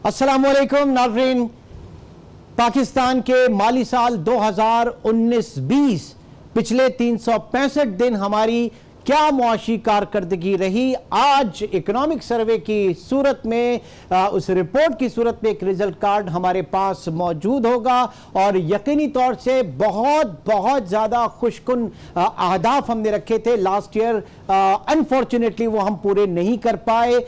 अस्सलामुअलैकुम नाज़रीन। पाकिस्तान के माली साल 2019-20 पिछले 365 दिन हमारी क्या मुआशी कारकर्दगी रही, आज इकोनॉमिक सर्वे की सूरत में उस रिपोर्ट की सूरत में एक रिजल्ट कार्ड हमारे पास मौजूद होगा और यकीनी तौर से बहुत बहुत ज़्यादा खुशकुन अहदाफ हमने रखे थे लास्ट ईयर। अनफॉर्चुनेटली वो हम पूरे नहीं कर पाए।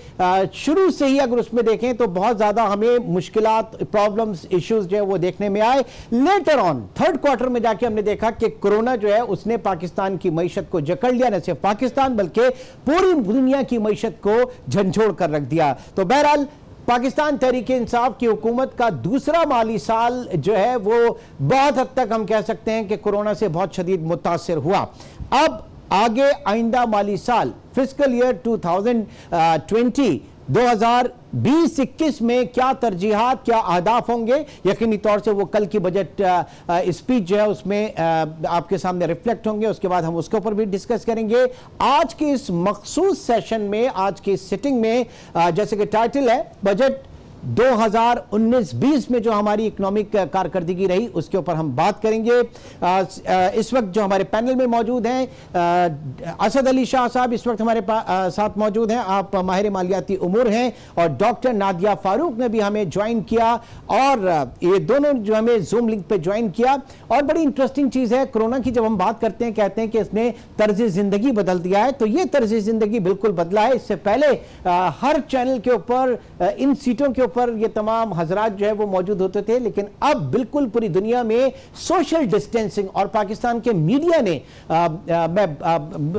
शुरू से ही अगर उसमें देखें तो बहुत ज़्यादा हमें मुश्किलात, प्रॉब्लम्स, इश्यूज जो है वो देखने में आए। लेटर ऑन थर्ड क्वार्टर में जाके हमने देखा कि कोरोना जो है उसने पाकिस्तान की मईशत को जकड़ लिया, न सिर्फ पाकिस्तान बल्कि पूरी दुनिया की मईशत को झंझोड़ कर रख दिया। तो बहरहाल पाकिस्तान तहरीक-ए-इंसाफ की हुकूमत का दूसरा माली साल जो है वो बहुत हद तक हम कह सकते हैं कि कोरोना से बहुत शदीद मुतासिर हुआ। अब आगे आइंदा माली साल फिस्कल ईयर 2020-21 में क्या तरजीहात, क्या अहदाफ होंगे, यकीनी तौर से वो कल की बजट स्पीच जो है उसमें आपके सामने रिफ्लेक्ट होंगे। उसके बाद हम उसके ऊपर भी डिस्कस करेंगे। आज के इस मखसूस सेशन में, आज की सिटिंग में, जैसे कि टाइटल है बजट 2019-20 में जो हमारी इकोनॉमिक कारकर्दगी रही उसके ऊपर हम बात करेंगे। इस वक्त जो हमारे पैनल में मौजूद हैं, असद अली शाह साहब इस वक्त हमारे साथ मौजूद हैं, आप माहिर मालियाती उमूर हैं, और डॉक्टर नादिया फारूक ने भी हमें ज्वाइन किया, और ये दोनों जो हमें जूम लिंक पे ज्वाइन किया। और बड़ी इंटरेस्टिंग चीज़ है, कोरोना की जब हम बात करते हैं कहते हैं कि इसने तर्ज ज़िंदगी बदल दिया है, तो ये तर्ज ज़िंदगी बिल्कुल बदला है। इससे पहले हर चैनल के ऊपर इन सीटों के पर ये तमाम हजरात जो है वो मौजूद होते थे, लेकिन अब बिल्कुल पूरी दुनिया में सोशल डिस्टेंसिंग, और पाकिस्तान के मीडिया ने मैं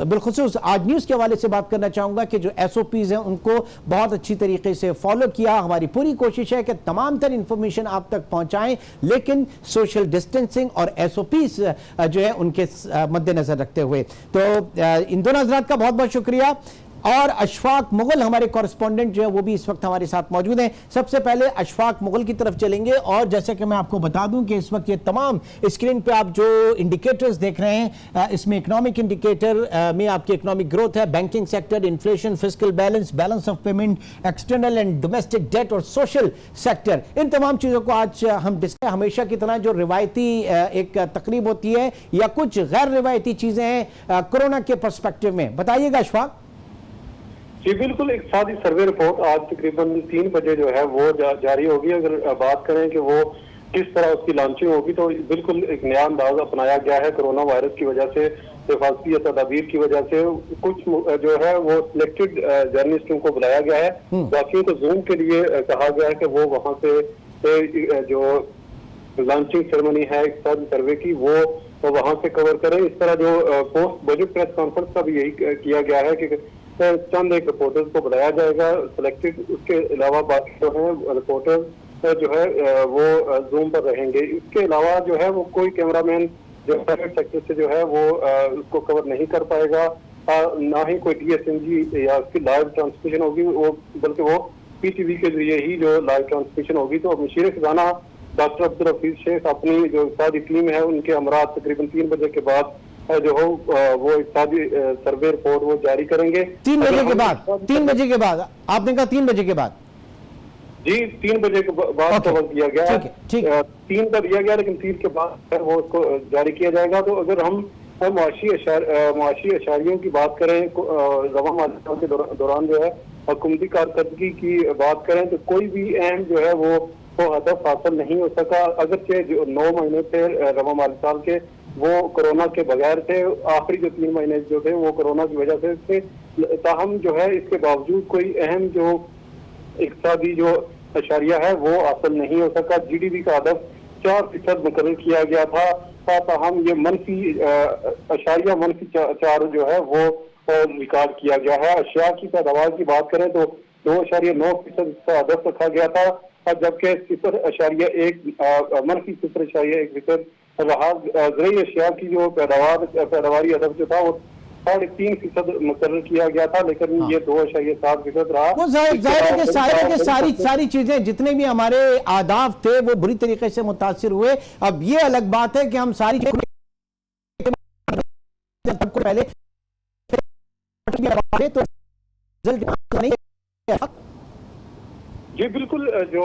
बिलखुसूस आज न्यूज़ के हवाले से बात करना चाहूँगा कि जो SOPs हैं उनको बहुत अच्छी तरीके से फॉलो किया। हमारी पूरी कोशिश है कि तमाम तर इंफॉर्मेशन आप तक पहुँचाएं, लेकिन सोशल डिस्टेंसिंग और SOPs जो है उनके मद्देनजर रखते हुए। तो इन दोनों हजरात का बहुत बहुत शुक्रिया। और अशफाक मुगल हमारे कॉरेस्पॉन्डेंट जो है वो भी इस वक्त हमारे साथ मौजूद हैं। सबसे पहले अशफाक मुगल की तरफ चलेंगे, और जैसे कि मैं आपको बता दूं कि इस वक्त ये तमाम स्क्रीन पे आप जो इंडिकेटर्स देख रहे हैं, इसमें इकोनॉमिक इंडिकेटर में आपकी इकोनॉमिक ग्रोथ है, banking sector, inflation, fiscal balance, balance of payment, external and domestic debt और सोशल सेक्टर, इन तमाम चीज़ों को आज हम डिस्कस। हमेशा की तरह जो रिवायती एक तकरीब होती है या कुछ गैर रिवायती चीज़ें हैं कोरोना के परस्पेक्टिव में, बताइएगा अशफाक। जी बिल्कुल, एक सादी सर्वे रिपोर्ट आज तकरीबन 3 बजे जो है वो जारी होगी। अगर बात करें कि वो किस तरह उसकी लॉन्चिंग होगी, तो बिल्कुल एक नया अंदाज अपनाया गया है। कोरोना वायरस की वजह से, हिफाजती तदाबीर की वजह से कुछ जो है वो सिलेक्टेड जर्नलिस्टों को बुलाया गया है, बाकियों को जूम के लिए कहा गया है कि वो वहाँ से जो लॉन्चिंग सेरेमनी है एक सादी सर्वे की वो वहाँ से कवर करें। इस तरह जो पोस्ट बजट प्रेस कॉन्फ्रेंस का भी यही किया गया है कि चंद एक रिपोर्टर्स को बुलाया जाएगा सिलेक्टेड, उसके अलावा बाकी जो है रिपोर्टर्स जो है वो जूम पर रहेंगे। इसके अलावा जो है वो कोई कैमरामैन जो प्राइवेट सेक्टर से जो है वो उसको कवर नहीं कर पाएगा, ना ही कोई DSMG या उसकी लाइव ट्रांसमिशन होगी, वो बल्कि वो PTV के जरिए ही जो लाइव ट्रांसमिशन होगी। तो मशीर खजाना डॉक्टर अब्दुल हफीज शेख अपनी जो सारी टीम है उनके हमरा तकरीबन 3 बजे के बाद जो हो वो इत्यादि सर्वे रिपोर्ट वो जारी करेंगे। 3 बजे के बाद, 3 बजे के बाद आपने कहा 3 बजे के बाद? जी 3 बजे के बाद कवर किया गया है। 3 का दिया गया, लेकिन 3 के बाद वो उसको जारी किया जाएगा। तो अगर हम मुआशी अशारियों की बात करें, रवा माली साल के दौरान जो है हुकूमती कारकर्दगी की बात करें, तो कोई भी अहम जो है वो हदफ हासिल नहीं हो सका। अगरचे जो 9 महीने थे रवा माली साल के वो कोरोना के बगैर थे, आखिरी जो 3 महीने जो थे वो कोरोना की वजह से थे, ताहम जो है इसके बावजूद कोई अहम जो इक्तिसादी जो अशारिया है वो हासिल नहीं हो सका। GDP का हदफ 4% मुकर्रर किया गया था, ताहम ये मनफी अशारिया -4 जो है वो रिकॉर्ड किया गया है। अशिया की पैदावार की बात करें तो 2.9% इसका हदफ रखा गया था, और जबकि -0.1% रहा। ज़रूरी अशिया की जो पैदावारी हदफ जो था वो 3.5% मुकर्रर किया गया था, लेकिन ये 2.7% रहा। वो जाहिर है कि सारी चीजें जितने भी हमारे आदाफ थे वो बुरी तरीके से मुतासिर हुए। अब ये अलग बात है कि हम सारी पहले तो जी बिल्कुल, जो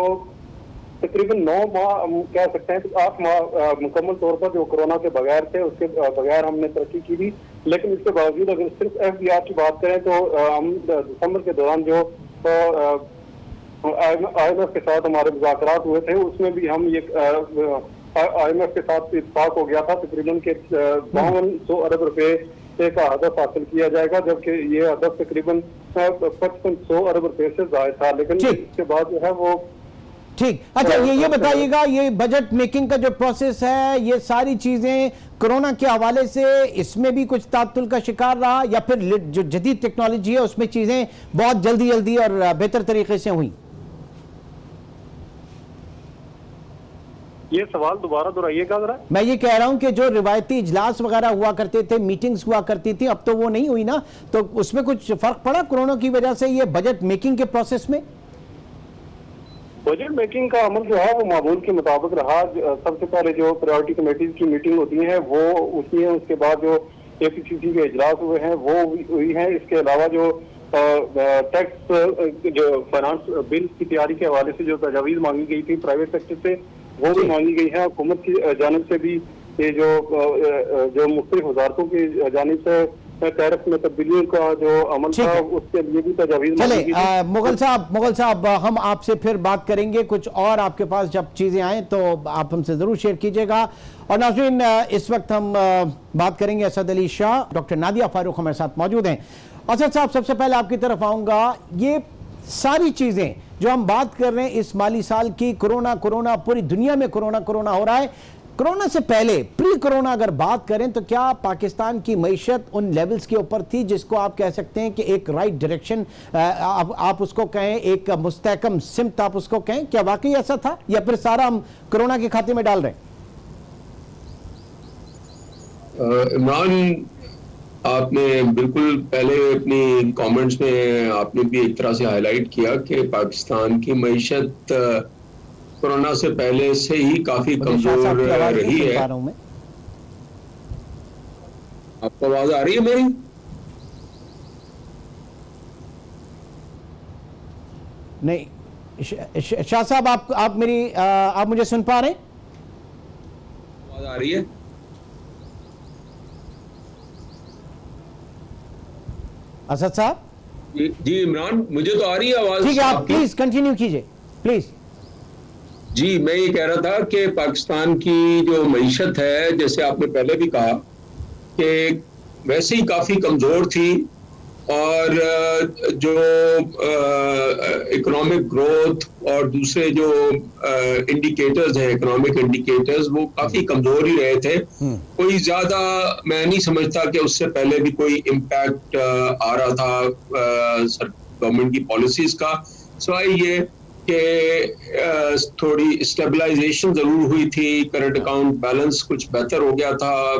तकरीबन 9 माह हम कह सकते हैं कि 8 माह मुकम्मल तौर पर जो कोरोना के बगैर थे, उसके बगैर हमने तरक्की की थी। लेकिन इसके बावजूद अगर सिर्फ एफडीआर की बात करें तो हम दिसंबर के दौरान जो IMF के साथ हमारे मुज़ाकरात हुए थे, उसमें भी हम ये IMF के साथ इत्तेफाक हो गया था तकरीबन के 5200 अरब रुपए का हदफ हासिल किया जाएगा, जबकि ये हदफ तकरीबन 5500 अरब रुपए से ज़ायद था। लेकिन इसके बाद जो है वो ठीक। अच्छा, ये बताइएगा, ये बजट मेकिंग का जो प्रोसेस है, ये सारी चीजें कोरोना के हवाले से इसमें भी कुछ तातुल का शिकार रहा, या फिर जो जदीद टेक्नोलॉजी है उसमें चीजें बहुत जल्दी जल्दी और बेहतर तरीके से हुई? ये सवाल दोबारा दोहराइएगा जरा। मैं ये कह रहा हूं कि जो रिवायती इजलास वगैरह हुआ करते थे, मीटिंग्स हुआ करती थी, अब तो वो नहीं हुई ना, तो उसमें कुछ फर्क पड़ा कोरोना की वजह से ये बजट मेकिंग के प्रोसेस में? बजट मेकिंग का अमल जो है वो मामूल के मुताबिक रहा। सबसे पहले जो प्रायोरिटी कमेटीज की मीटिंग होती है वो हुई है, उसके बाद जो APCC के इजलास हुए हैं वो हुई हैं। इसके अलावा जो टैक्स जो फाइनेंस बिल की तैयारी के हवाले से जो तजावीज़ मांगी गई थी प्राइवेट सेक्टर से, वो भी मांगी गई है। हुकूमत की जानिब से भी ये जो मुख्तलिफ वजारतों की जानिब से टैरिफ में तब्दीलियों का जो अमल था, उसके लिए भी तजावीज़ मांगी गई थी। मुगल साहब, हम आपसे फिर बात करेंगे, कुछ और आपके पास जब चीजें आए तो आप हमसे जरूर शेयर कीजिएगा। और नाज़रीन, इस वक्त हम बात करेंगे असद अली शाह। डॉक्टर नादिया फारूक हमारे साथ मौजूद हैं। असद साहब, सबसे पहले आपकी तरफ आऊंगा। ये सारी चीजें जो हम बात कर रहे हैं इस माली साल की, कोरोना पूरी दुनिया में कोरोना हो रहा है। कोरोना से पहले, प्री कोरोना अगर बात करें, तो क्या पाकिस्तान की मईशत उन लेवल्स के ऊपर थी जिसको आप कह सकते हैं कि एक राइट डायरेक्शन, आप उसको कहें, एक मुस्तहकम सिमत आप उसको कहें, क्या वाकई ऐसा था, या फिर सारा हम कोरोना के खाते में डाल रहे हैं? इमरान, आपने बिल्कुल पहले अपनी कमेंट्स में आपने भी एक तरह से हाईलाइट किया कि पाकिस्तान की मईशत कोरोना से पहले से ही काफी कमजोर रही है। आपको आवाज आ रही है मेरी? नहीं शाह साहब, आप मेरी आप मुझे सुन पा रहे हैं? आवाज आ रही है? असद साहब? जी इमरान, मुझे तो आ रही है आवाज। ठीक है, आप प्लीज कंटिन्यू कीजिए प्लीज। जी, मैं ये कह रहा था कि पाकिस्तान की जो मईशत है, जैसे आपने पहले भी कहा, कि वैसे ही काफी कमजोर थी, और जो इकोनॉमिक ग्रोथ और दूसरे जो इंडिकेटर्स हैं, इकोनॉमिक इंडिकेटर्स, वो काफी कमजोर ही रहे थे। कोई ज्यादा मैं नहीं समझता कि उससे पहले भी कोई इम्पैक्ट आ रहा था गवर्नमेंट की पॉलिसीज का, सिवाय ये कि थोड़ी स्टेबलाइजेशन जरूर हुई थी। करंट अकाउंट बैलेंस कुछ बेहतर हो गया था,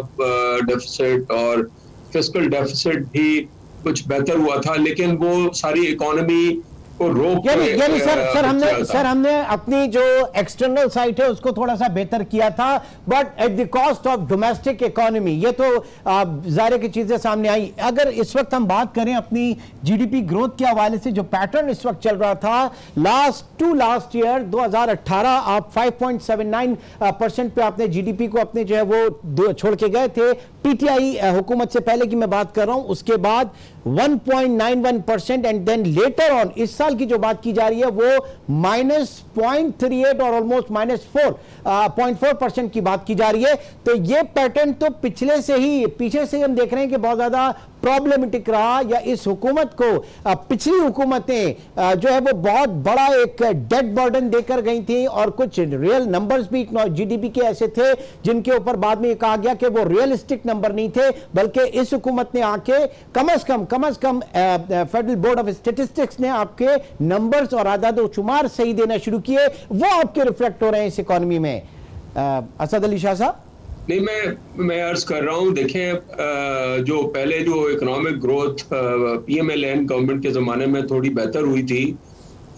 डेफिसिट और फिस्कल डेफिसिट भी कुछ बेहतर हुआ था, लेकिन वो सारी इकोनॉमी को रोक यानी सर हमने अपनी जो एक्सटर्नल साइट है उसको थोड़ा सा बेहतर किया था, but at the cost of domestic economy. ये तो जाहिर की चीजें सामने आई। अगर इस वक्त हम बात करें अपनी जीडीपी ग्रोथ के हवाले से, जो पैटर्न इस वक्त चल रहा था लास्ट ईयर 2018, आप 5.79% पे आपने जीडीपी को अपने जो है वो छोड़ के गए थे। पीटीआई हुकूमत से पहले की मैं बात कर रहा हूं, उसके बाद 1.91% एंड देन लेटर ऑन इस साल की जो बात की जा रही है वो -0.38 और ऑलमोस्ट -4.4% की बात की जा रही है। तो ये पैटर्न तो पीछे से ही हम देख रहे हैं कि बहुत ज्यादा प्रॉब्लमेटिक रहा, या इस हुकूमत को पिछली हुकूमतें जो है वो बहुत बड़ा एक डेट बर्डन देकर गई थी, और कुछ रियल नंबर्स भी जीडीपी के ऐसे थे जिनके ऊपर बाद में कहा गया कि वो रियलिस्टिक नंबर नहीं थे, बल्कि इस हुकूमत ने आके कम अज कम फेडरल बोर्ड ऑफ स्टेटिस्टिक्स ने आपके नंबर्स और आदाद और शुमार सही देना शुरू किए, वो आपके रिफ्लेक्ट हो रहे हैं इस इकोनॉमी में। असद अली शाह साहब? नहीं, मैं अर्ज कर रहा हूँ, देखें, जो पहले जो इकोनॉमिक ग्रोथ पीएमएलएन गवर्नमेंट के ज़माने में थोड़ी बेहतर हुई थी,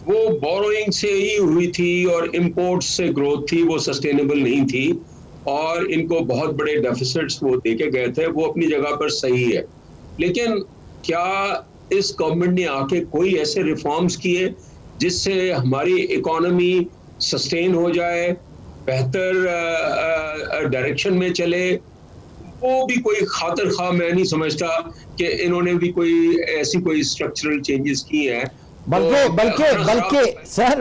वो बोरोइंग से ही हुई थी और इम्पोर्ट से ग्रोथ थी, वो सस्टेनेबल नहीं थी, और इनको बहुत बड़े डेफिसिट्स वो देके गए थे। वो अपनी जगह पर सही है, लेकिन क्या इस गवर्नमेंट ने आके कोई ऐसे रिफॉर्म्स किए जिससे हमारी इकोनॉमी सस्टेन हो जाए, बेहतर डायरेक्शन में चले, वो भी कोई खातिर खा मैं नहीं समझता कि इन्होंने भी कोई ऐसी कोई स्ट्रक्चरल चेंजेस की हैं।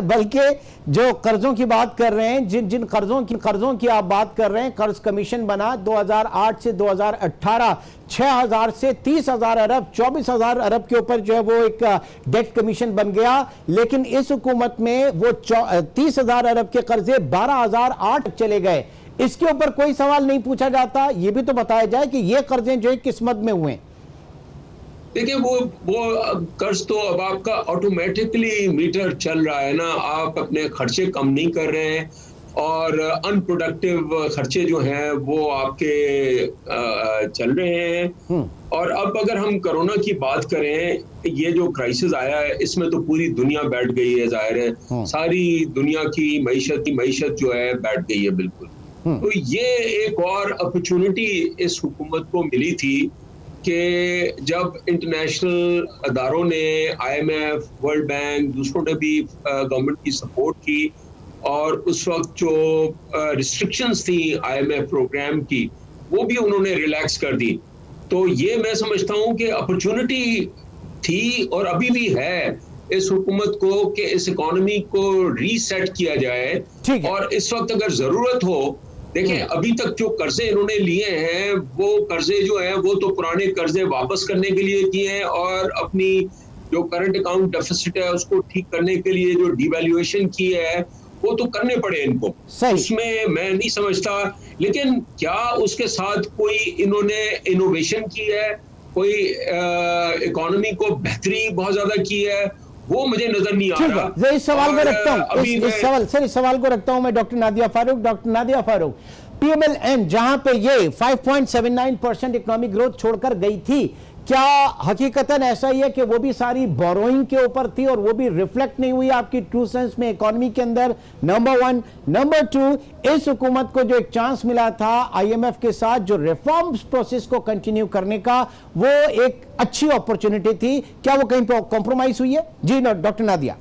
बल्कि जो कर्जों की बात कर रहे हैं, जिन कर्जों की आप बात कर रहे हैं, कर्ज कमीशन बना 2008 से 2018 6,000 से 30,000 अरब, 24,000 अरब के ऊपर जो है वो एक डेट कमीशन बन गया। लेकिन इस हुकूमत में वो 30,000 अरब के कर्जे 12,008 चले गए। इसके ऊपर कोई सवाल नहीं पूछा जाता। ये भी तो बताया जाए कि ये कर्जे जो है किस मद में हुए। देखिए वो कर्ज तो अब आपका ऑटोमेटिकली मीटर चल रहा है ना, आप अपने खर्चे कम नहीं कर रहे हैं और अनप्रोडक्टिव खर्चे जो हैं वो आपके चल रहे हैं। और अब अगर हम कोरोना की बात करें, ये जो क्राइसिस आया है इसमें तो पूरी दुनिया बैठ गई है, जाहिर है सारी दुनिया की मईशत जो है बैठ गई है बिल्कुल। तो ये एक और अपॉर्चुनिटी इस हुकूमत को मिली थी कि जब इंटरनेशनल अदारों ने, IMF, वर्ल्ड बैंक, दूसरों ने भी गवर्नमेंट की सपोर्ट की और उस वक्त जो रिस्ट्रिक्शंस थी IMF प्रोग्राम की वो भी उन्होंने रिलैक्स कर दी। तो ये मैं समझता हूँ कि अपॉर्चुनिटी थी और अभी भी है इस हुकूमत को कि इस इकोनॉमी को रीसेट किया जाए। और इस वक्त अगर जरूरत हो, देखिए अभी तक जो कर्जे इन्होंने लिए हैं वो कर्जे जो हैं वो तो पुराने कर्जे वापस करने के लिए किए हैं और अपनी जो करंट अकाउंट डेफिसिट है उसको ठीक करने के लिए जो डिवैल्यूएशन की है वो तो करने पड़े इनको, उसमें मैं नहीं समझता। लेकिन क्या उसके साथ कोई इन्होंने इनोवेशन की है, कोई इकोनॉमी को बेहतरी बहुत ज्यादा की है, वो मुझे नजर नहीं आ रहा। इस सवाल को रखता हूं, इस सवाल को रखता हूं मैं डॉक्टर नादिया फारूक। PMLN जहां पे ये 5.79% इकोनॉमिक ग्रोथ छोड़कर गई थी, क्या हकीकतन ऐसा ही है कि वो भी सारी बोरोइंग के ऊपर थी और वो भी रिफ्लेक्ट नहीं हुई आपकी ट्रू सेंस में इकोनॉमी के अंदर? नंबर 1। नंबर 2, इस हुकूमत को जो एक चांस मिला था IMF के साथ जो रिफॉर्म्स प्रोसेस को कंटिन्यू करने का, वो एक अच्छी अपॉर्चुनिटी थी, क्या वो कहीं पर कॉम्प्रोमाइज हुई है? जी डॉक्टर नादिया।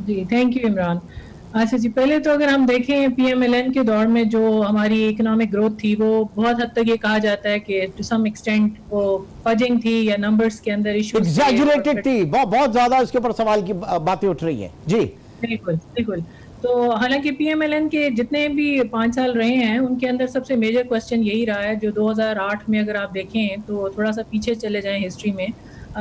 जी थैंक यू इमरान। अच्छा जी, पहले तो अगर हम देखें PMLN के दौर में जो हमारी इकोनॉमिक ग्रोथ थी वो बहुत हद तक ये कहा जाता है कि टू सम एक्सटेंट वो फजिंग थी या नंबर्स के अंदर इश्यूज एग्जैजरेटेड थी, बहुत ज्यादा इसके ऊपर सवाल की बातें उठ रही है। जी बिल्कुल। तो हालांकि PMLN के जितने भी 5 साल रहे हैं उनके अंदर सबसे मेजर क्वेश्चन यही रहा है, जो 2008 में अगर आप देखें तो थोड़ा सा पीछे चले जाएं हिस्ट्री में,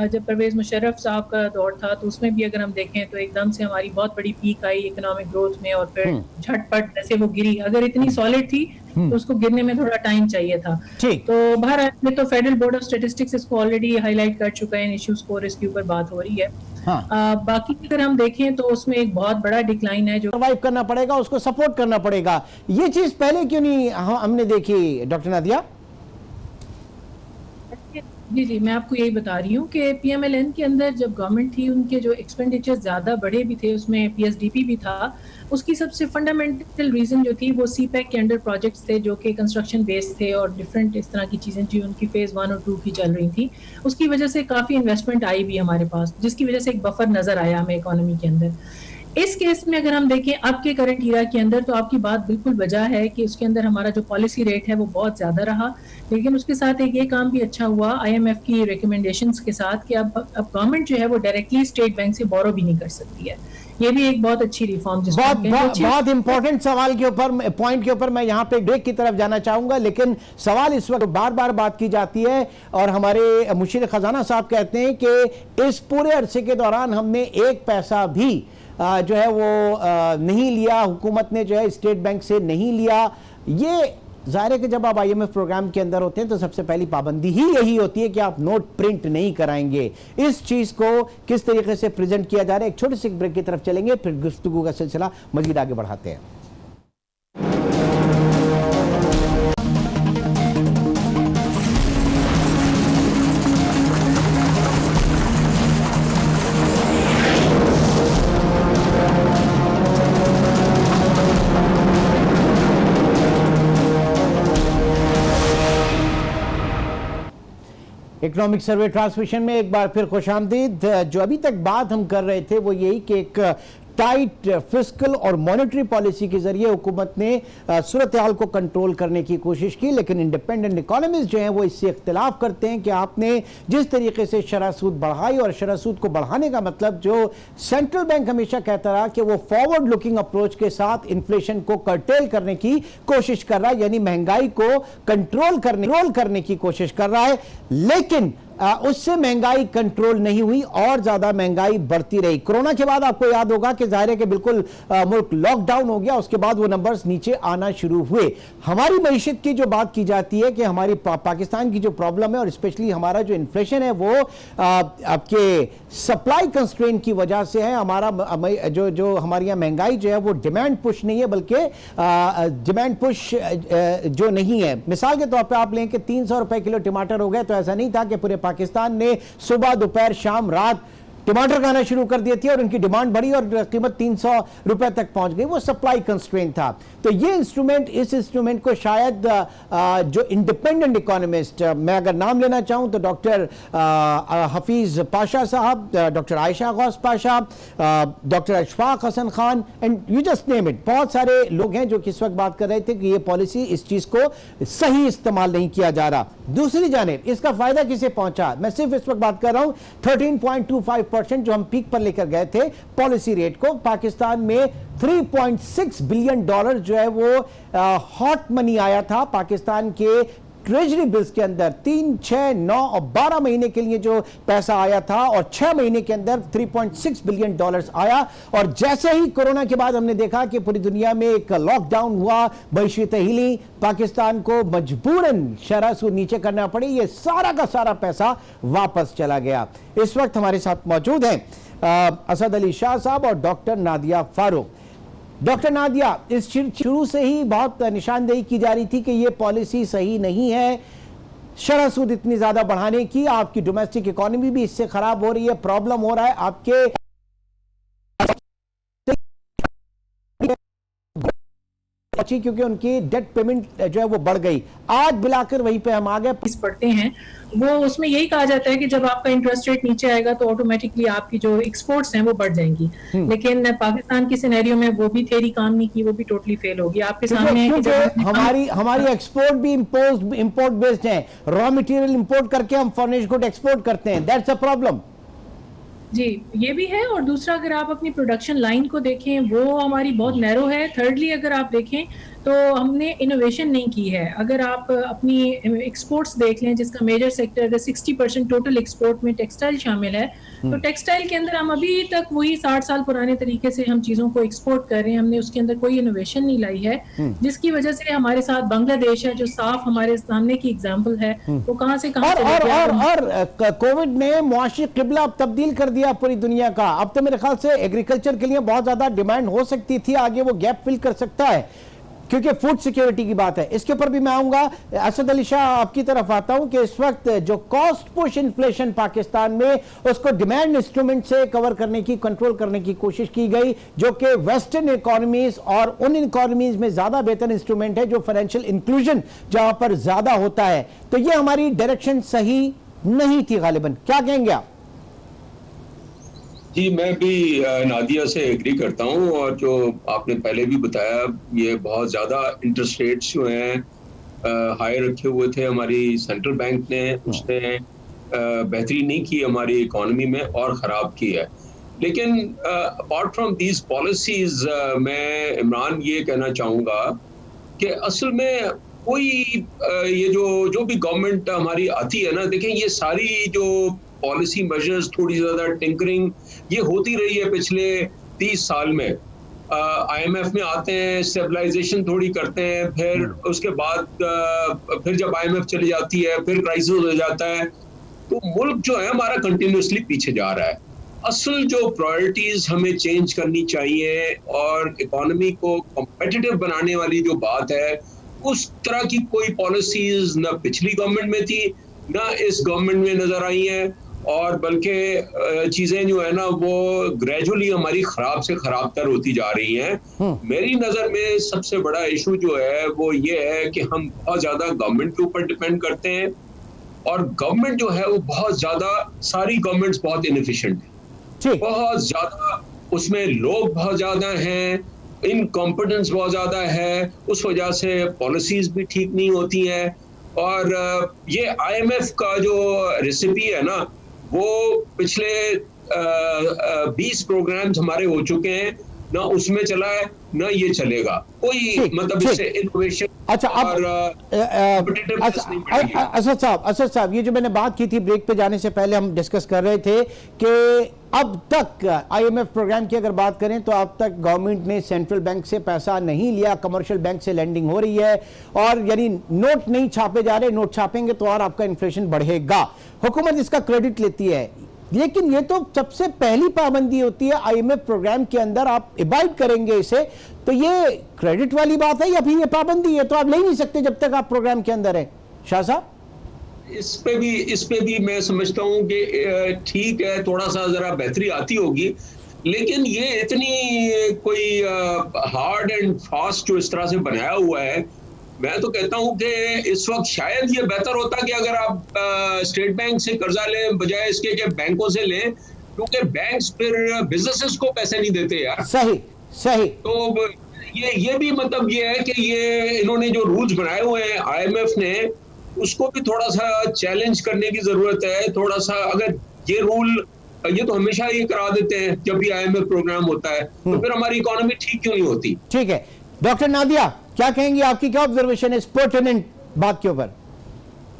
जब परवेज मुशर्रफ साहब का दौर था तो उसमें भी अगर हम देखें तो एकदम से हमारी बहुत बड़ी पीक आई इकोनॉमिक ग्रोथ में और फिर झटपट जैसे वो गिरी। अगर इतनी सॉलिड थी तो उसको गिरने में थोड़ा टाइम चाहिए था। तो भारत में तो फेडरल बोर्ड ऑफ स्टैटिस्टिक्स इसको ऑलरेडी हाईलाइट कर चुका है इन इश्यूज को और इसके ऊपर बात हो रही है। बाकी अगर हम देखें तो उसमें एक बहुत बड़ा डिक्लाइन है जो सर्वाइव करना पड़ेगा, उसको सपोर्ट करना पड़ेगा। ये चीज पहले क्यों नहीं हमने देखी डॉक्टर नादिया? जी मैं आपको यही बता रही हूँ कि PMLN के अंदर जब गवर्नमेंट थी उनके जो एक्सपेंडिचर ज़्यादा बढ़े भी थे, उसमें PSDP भी था। उसकी सबसे फंडामेंटल रीज़न जो थी वो CPEC के अंडर प्रोजेक्ट्स थे जो कि कंस्ट्रक्शन बेस्ड थे और डिफरेंट इस तरह की चीज़ें जो उनकी फेज़ 1 और 2 की चल रही थी। उसकी वजह से काफ़ी इन्वेस्टमेंट आई भी हमारे पास, जिसकी वजह से एक बफर नज़र आया हमें इकोनॉमी के अंदर। इस केस में अगर हम देखें अब के करंट ईरा के अंदर तो आपकी बात बिल्कुल वजह है कि उसके अंदर हमारा जो पॉलिसी रेट है वो बहुत ज़्यादा रहा, लेकिन उसके साथ एक ये काम भी अच्छा हुआ IMF की रिकमेंडेशंस के साथ कि अब गवर्नमेंट जो है वो डायरेक्टली स्टेट बैंक से बोरो भी नहीं कर सकती है। ये भी एक बहुत अच्छी रिफॉर्म बहुत इंपॉर्टेंट सवाल के ऊपर, पॉइंट के ऊपर मैं यहाँ पे ब्रेक की तरफ जाना चाहूंगा, लेकिन सवाल इस वक्त बार बार बात की जाती है और हमारे मुशीर खजाना साहब कहते हैं कि इस पूरे अरसे के दौरान हमने एक पैसा भी जो है वो नहीं लिया, हुकूमत ने जो है स्टेट बैंक से नहीं लिया। ये जाहिर है कि जब आप IMF प्रोग्राम के अंदर होते हैं तो सबसे पहली पाबंदी ही यही होती है कि आप नोट प्रिंट नहीं कराएंगे। इस चीज को किस तरीके से प्रेजेंट किया जा रहा है, एक छोटे से ब्रेक की तरफ चलेंगे, फिर गुफ्तगू का सिलसिला मजीद आगे बढ़ाते हैं। इकोनॉमिक सर्वे ट्रांसमिशन में एक बार फिर खुशामदीद। जो अभी तक बात हम कर रहे थे वो यही कि एक टाइट फिस्कल और मॉनेटरी पॉलिसी के जरिए हुकूमत ने सूरत हाल को कंट्रोल करने की कोशिश की, लेकिन इंडिपेंडेंट इकोनॉमिस्ट जो हैं वो इससे इख्तिलाफ करते हैं कि आपने जिस तरीके से शरह सूद बढ़ाई, और शरह सूद को बढ़ाने का मतलब जो सेंट्रल बैंक हमेशा कहता रहा कि वो फॉरवर्ड लुकिंग अप्रोच के साथ इन्फ्लेशन को कर्टेल करने की कोशिश कर रहा है, यानी महंगाई को कंट्रोल करने की कोशिश कर रहा है, लेकिन उससे महंगाई कंट्रोल नहीं हुई और ज्यादा महंगाई बढ़ती रही। कोरोना के बाद आपको याद होगा कि जाहिर है कि बिल्कुल मुल्क लॉकडाउन हो गया, उसके बाद वो नंबर्स नीचे आना शुरू हुए। हमारी मईशत की जो बात की जाती है कि हमारी पाकिस्तान की जो प्रॉब्लम है और स्पेशली हमारा जो इन्फ्लेशन है वो आपके सप्लाई कंस्ट्रेंट की वजह से है। हमारा जो हमारी यहाँ महंगाई जो है वो डिमांड पुश नहीं है, बल्कि डिमांड पुश जो नहीं है। मिसाल के तौर पे आप लें कि 300 रुपए किलो टमाटर हो गए, तो ऐसा नहीं था कि पूरे पाकिस्तान ने सुबह दोपहर शाम रात टमाटर खाना शुरू कर दिए थे और उनकी डिमांड बढ़ी और कीमत 300 रुपए तक पहुंच गई। वो सप्लाई कंस्ट्रेंट था। तो ये इस इंस्ट्रूमेंट को शायद जो इंडिपेंडेंट इकोनॉमिस्ट, मैं अगर नाम लेना चाहूं तो डॉक्टर हफीज पाशा साहब, doctor Ayesha Ghaus Pasha, doctor Ashfaq Hasan Khan and you just name it, बहुत सारे लोग हैं जो कि इस वक्त बात कर रहे थे कि ये पॉलिसी, इस चीज को सही इस्तेमाल नहीं किया जा रहा। दूसरी जानिब इसका फायदा किसे पहुंचा? मैं सिर्फ इस वक्त बात कर रहा हूं 13.25% जो हम पीक पर लेकर गए थे पॉलिसी रेट को। पाकिस्तान में 3.6 बिलियन डॉलर जो है वो हॉट मनी आया था पाकिस्तान के ट्रेजरी बिल्स के अंदर। 3, 6, 9 और 12 महीने के लिए जो पैसा आया था, और 6 महीने के अंदर 3.6 बिलियन डॉलर्स आया। और जैसे ही कोरोना के बाद हमने देखा कि पूरी दुनिया में एक लॉकडाउन हुआ, मईशत हिली, पाकिस्तान को मजबूरन शरह सूद नीचे करना पड़ी, ये सारा का सारा पैसा वापस चला गया। इस वक्त हमारे साथ मौजूद हैं असद अली शाह साहब और डॉक्टर नादिया फारूक। डॉक्टर नादिया, इस शुरू से ही बहुत निशानदेही की जा रही थी कि ये पॉलिसी सही नहीं है, शरह सूद इतनी ज्यादा बढ़ाने की, आपकी डोमेस्टिक इकोनॉमी भी इससे खराब हो रही है, प्रॉब्लम हो रहा है आपके, क्योंकि उनकी डेट पेमेंट जो है वो बढ़ गई। आज बिलाकर वहीं पे हम आ गए। पढ़ते हैं वो उसमें यही कहा जाता है कि जब आपका इंटरेस्ट रेट नीचे आएगा तो ऑटोमेटिकली आपकी जो एक्सपोर्ट्स हैं वो बढ़ जाएंगी, लेकिन पाकिस्तान की सिनेरियो में वो भी थ्योरी काम नहीं की, वो भी टोटली फेल होगी। आपके सामने है कि हमारी एक्सपोर्ट भी इंपोर्ट बेस्ड है, रॉ मटेरियल इंपोर्ट करके हम फर्निश गुड एक्सपोर्ट करते हैं, दैट्स अ प्रॉब्लम। जी, ये भी है। और दूसरा, अगर आप अपनी प्रोडक्शन लाइन को देखें वो हमारी बहुत नैरो है। थर्डली, अगर आप देखें तो हमने इनोवेशन नहीं की है। अगर आप अपनी एक्सपोर्ट्स देख लें, जिसका मेजर सेक्टर अगर 60% टोटल एक्सपोर्ट में टेक्सटाइल शामिल है, तो टेक्सटाइल के अंदर हम अभी तक वही 60 साल पुराने तरीके से हम चीज़ों को एक्सपोर्ट कर रहे हैं। हमने उसके अंदर कोई इनोवेशन नहीं लाई है, जिसकी वजह से हमारे साथ बांग्लादेश है जो साफ हमारे सामने की एग्जाम्पल है, वो कहाँ से कहाँ और कोविड ने मुआशी किबला अब तब्दील कर दिया पूरी दुनिया का। अब तो मेरे ख्याल से एग्रीकल्चर के लिए बहुत ज्यादा डिमांड हो सकती थी, आगे वो गैप फिल कर सकता है क्योंकि फूड सिक्योरिटी की बात है। इसके ऊपर भी मैं आऊंगा। असद अली शाह, आपकी तरफ आता हूं कि इस वक्त जो कॉस्ट पुश इन्फ्लेशन पाकिस्तान में, उसको डिमांड इंस्ट्रूमेंट से कवर करने की, कंट्रोल करने की कोशिश की गई, जो कि वेस्टर्न इकोनॉमीज और उन इकोनॉमीज में ज्यादा बेहतर इंस्ट्रूमेंट है जो फाइनेंशियल इंक्लूजन जहां पर ज्यादा होता है। तो ये हमारी डायरेक्शन सही नहीं थी गालिबन, क्या कहेंगे आप? जी, मैं भी नादिया से एग्री करता हूं, और जो आपने पहले भी बताया, ये बहुत ज़्यादा इंटरेस्ट रेट्स जो हैं हाई रखे हुए थे हमारी सेंट्रल बैंक ने, उसने बेहतरी नहीं की हमारी इकोनॉमी में और ख़राब की है। लेकिन अपार्ट फ्रॉम दीज पॉलिसीज़, मैं इमरान ये कहना चाहूँगा कि असल में कोई ये जो भी गवर्नमेंट हमारी आती है ना, देखें ये सारी जो पॉलिसी मेजर्स, थोड़ी ज़्यादा टिंकरिंग ये होती रही है पिछले 30 साल में। IMF में आते हैं, स्टेबलाइजेशन थोड़ी करते हैं, फिर उसके बाद फिर जब IMF चली जाती है फिर क्राइसिस हो जाता है, तो मुल्क जो है हमारा कंटिन्यूसली पीछे जा रहा है। असल जो प्रायोरिटीज हमें चेंज करनी चाहिए और इकोनॉमी को कॉम्पिटिटिव बनाने वाली जो बात है, उस तरह की कोई पॉलिसीज न पिछली गवर्नमेंट में थी ना इस गवर्नमेंट में नजर आई हैं, और बल्कि चीजें जो है ना वो ग्रेजुअली हमारी खराब से खराब तर होती जा रही हैं। मेरी नजर में सबसे बड़ा इशू जो है वो ये है कि हम बहुत ज्यादा गवर्नमेंट के ऊपर डिपेंड करते हैं, और गवर्नमेंट जो है वो बहुत ज्यादा, सारी गवर्नमेंट्स बहुत इनएफिशिएंट है, ठीक, बहुत ज्यादा, उसमें लोग बहुत ज्यादा हैं, इनकॉम्पिटेंस बहुत ज्यादा है, उस वजह से पॉलिसीज भी ठीक नहीं होती हैं। और ये आईएमएफ का जो रेसिपी है ना, वो पिछले 20 प्रोग्राम्स हमारे हो चुके हैं, ना उसमें चला है ना ये चलेगा, कोई मतलब इससे इनोवेशन अच्छा। और असद साहब, ये जो मैंने बात की थी ब्रेक पे जाने से पहले, हम डिस्कस कर रहे थे कि अब तक आईएमएफ प्रोग्राम की अगर बात करें तो अब तक गवर्नमेंट ने सेंट्रल बैंक से पैसा नहीं लिया, कमर्शियल बैंक से लेंडिंग हो रही है, और यानी नोट नहीं छापे जा रहे, नोट छापेंगे तो और आपका इन्फ्लेशन बढ़ेगा, हुकूमत इसका क्रेडिट लेती है। लेकिन ये तो सबसे पहली पाबंदी होती है आईएमएफ प्रोग्राम के अंदर, आप इबाइड करेंगे इसे, तो ये क्रेडिट वाली बात है या फिर ये पाबंदी है? तो आप ले नहीं सकते जब तक आप प्रोग्राम के अंदर है। शाह साहब, इस पे भी मैं समझता हूँ कि ठीक है, थोड़ा सा जरा बेहतरी आती होगी, लेकिन ये इतनी कोई हार्ड एंड फास्ट जो इस तरह से बनाया हुआ है, मैं तो कहता हूं कि इस वक्त शायद ये बेहतर होता कि अगर आप स्टेट बैंक से कर्जा लें बजाय इसके कि बैंकों से लें, क्योंकि बैंक्स फिर बिजनेसेस को पैसे नहीं देते यार। सही। तो ये भी मतलब ये है कि ये इन्होंने जो रूल्स बनाए हुए हैं आईएमएफ ने, उसको भी थोड़ा सा चैलेंज करने की जरूरत है। थोड़ा सा अगर ये रूल, ये तो हमेशा ये करा देते हैं जब भी आईएमएफ प्रोग्राम होता है, तो फिर हमारी इकोनॉमी ठीक क्यों नहीं होती? ठीक है, डॉक्टर नादिया क्या कहेंगी, आपकी क्या ऑब्जर्वेशन है इस पर्टिनेंट बात के ऊपर?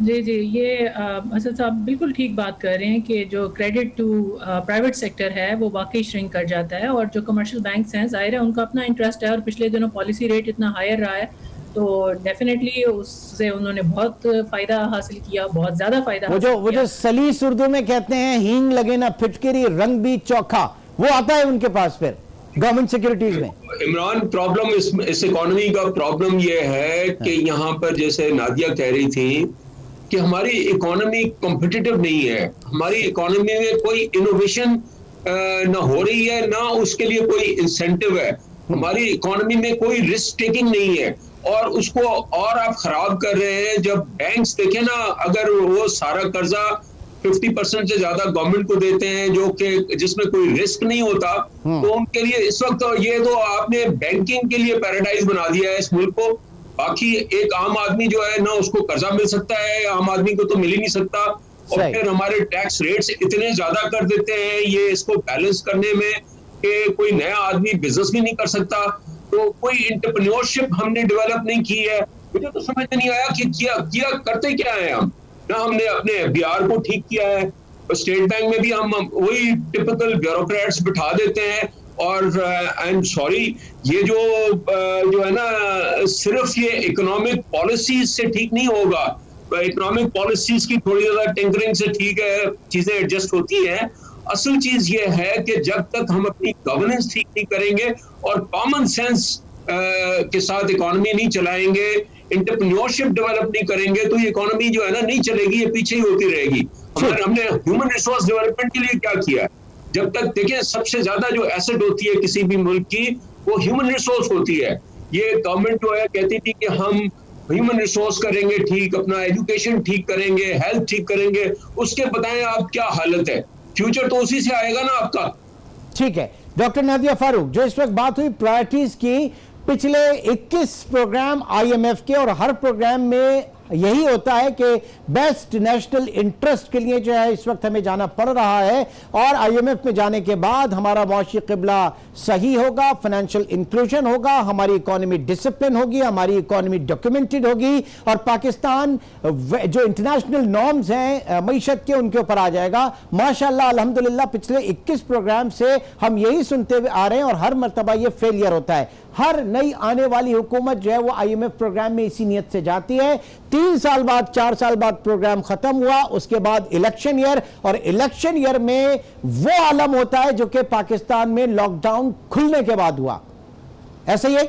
जी, ये असद साहब बिल्कुल ठीक बात कर रहे हैं कि जो क्रेडिट टू प्राइवेट सेक्टर है वो वाकई श्रिंक कर जाता है, और जो कमर्शियल बैंक्स हैं जाहिर है उनका अपना इंटरेस्ट है, और पिछले दिनों पॉलिसी रेट इतना हायर रहा है तो डेफिनेटली उससे उन्होंने बहुत फायदा हासिल किया, बहुत ज्यादा फायदा। वो जो सलीस उर्दू में कहते हैं, हींग लगे ना फिटकरी रंग भी चौखा, वो आता है उनके पास फिर गवर्नमेंट सिक्योरिटीज में। इमरान, प्रॉब्लम इस इकोनॉमी का प्रॉब्लम ये है कि यहाँ पर जैसे नादिया कह रही थी कि हमारी इकोनॉमी कॉम्पिटिटिव नहीं है, हमारी इकोनॉमी में कोई इनोवेशन ना हो रही है, ना उसके लिए कोई इंसेंटिव है, हमारी इकोनॉमी में कोई रिस्क टेकिंग नहीं है, और उसको और आप खराब कर रहे हैं। जब बैंक्स देखें ना, अगर वो सारा कर्जा 50% से ज्यादा गवर्नमेंट को देते हैं, जो कि जिसमें कोई रिस्क नहीं होता, तो उनके लिए इस वक्त ये तो आपने बैंकिंग के लिए पैराडाइज बना दिया है इस मुल्क को। बाकी एक आम आदमी जो है ना, उसको कर्जा मिल सकता है, आम आदमी को तो मिल ही नहीं सकता। और फिर हमारे टैक्स रेट्स इतने ज्यादा कर देते हैं ये इसको बैलेंस करने में कि कोई नया आदमी बिजनेस भी नहीं कर सकता। तो कोई एंटरप्रेन्योरशिप हमने डेवलप नहीं की है। मुझे तो समझ में नहीं आया कि किया करते क्या है हम ना। हमने अपने एफडीआर को ठीक किया है, स्टेट बैंक में भी हम वही टिपिकल ब्यूरोक्रेट्स बिठा देते हैं। और आई एम सॉरी, ये जो है ना, सिर्फ ये इकोनॉमिक पॉलिसीज से ठीक नहीं होगा। इकोनॉमिक पॉलिसीज की थोड़ी ज्यादा टिंकरिंग से ठीक है, चीजें एडजस्ट होती हैं। असल चीज ये है कि जब तक हम अपनी गवर्नेंस ठीक नहीं करेंगे और कॉमन सेंस के साथ इकोनॉमी नहीं चलाएंगे, एंटरप्रेन्योरशिप डेवलप नहीं करेंगे, तो ये इकोनॉमी जो है ना नहीं चलेगी, ये पीछे ही होती रहेगी। हमने ह्यूमन रिसोर्स डेवलपमेंट के लिए क्या किया? जब तक देखिए, सबसे ज्यादा जो एसेट होती है किसी भी मुल्क की, वो ह्यूमन रिसोर्स होती है। ये गवर्नमेंट जो है कहती थी कि हम ह्यूमन रिसोर्स करेंगे ठीक, अपना एजुकेशन ठीक करेंगे, हेल्थ ठीक करेंगे, उसके बताएं आप क्या हालत है? फ्यूचर तो उसी से आएगा ना आपका। ठीक है, डॉक्टर नादिया फारूक, जो इस वक्त बात हुई प्रायोरिटीज की, पिछले 21 प्रोग्राम आईएमएफ के, और हर प्रोग्राम में यही होता है कि बेस्ट नेशनल इंटरेस्ट के लिए जो है इस वक्त हमें जाना पड़ रहा है, और आईएमएफ में जाने के बाद हमारा मुआशी क़िबला सही होगा, फाइनेंशियल इंक्लूजन होगा, हमारी इकोनॉमी डिसिप्लिन होगी, हमारी इकोनॉमी डॉक्यूमेंटेड होगी, और पाकिस्तान जो इंटरनेशनल नॉर्म्स हैं मईशत के, उनके ऊपर आ जाएगा। माशाअल्लाह, अल्हम्दुलिल्लाह, पिछले 21 प्रोग्राम से हम यही सुनते हुए आ रहे हैं, और हर मरतबा ये फेलियर होता है। हर नई आने वाली हुकूमत जो है वो आईएमएफ प्रोग्राम में इसी नियत से जाती है। 3 साल बाद, 4 साल बाद प्रोग्राम खत्म हुआ, उसके बाद इलेक्शन ईयर, और इलेक्शन ईयर में वो आलम होता है जो कि पाकिस्तान में लॉकडाउन खुलने के बाद हुआ। ऐसा ही है?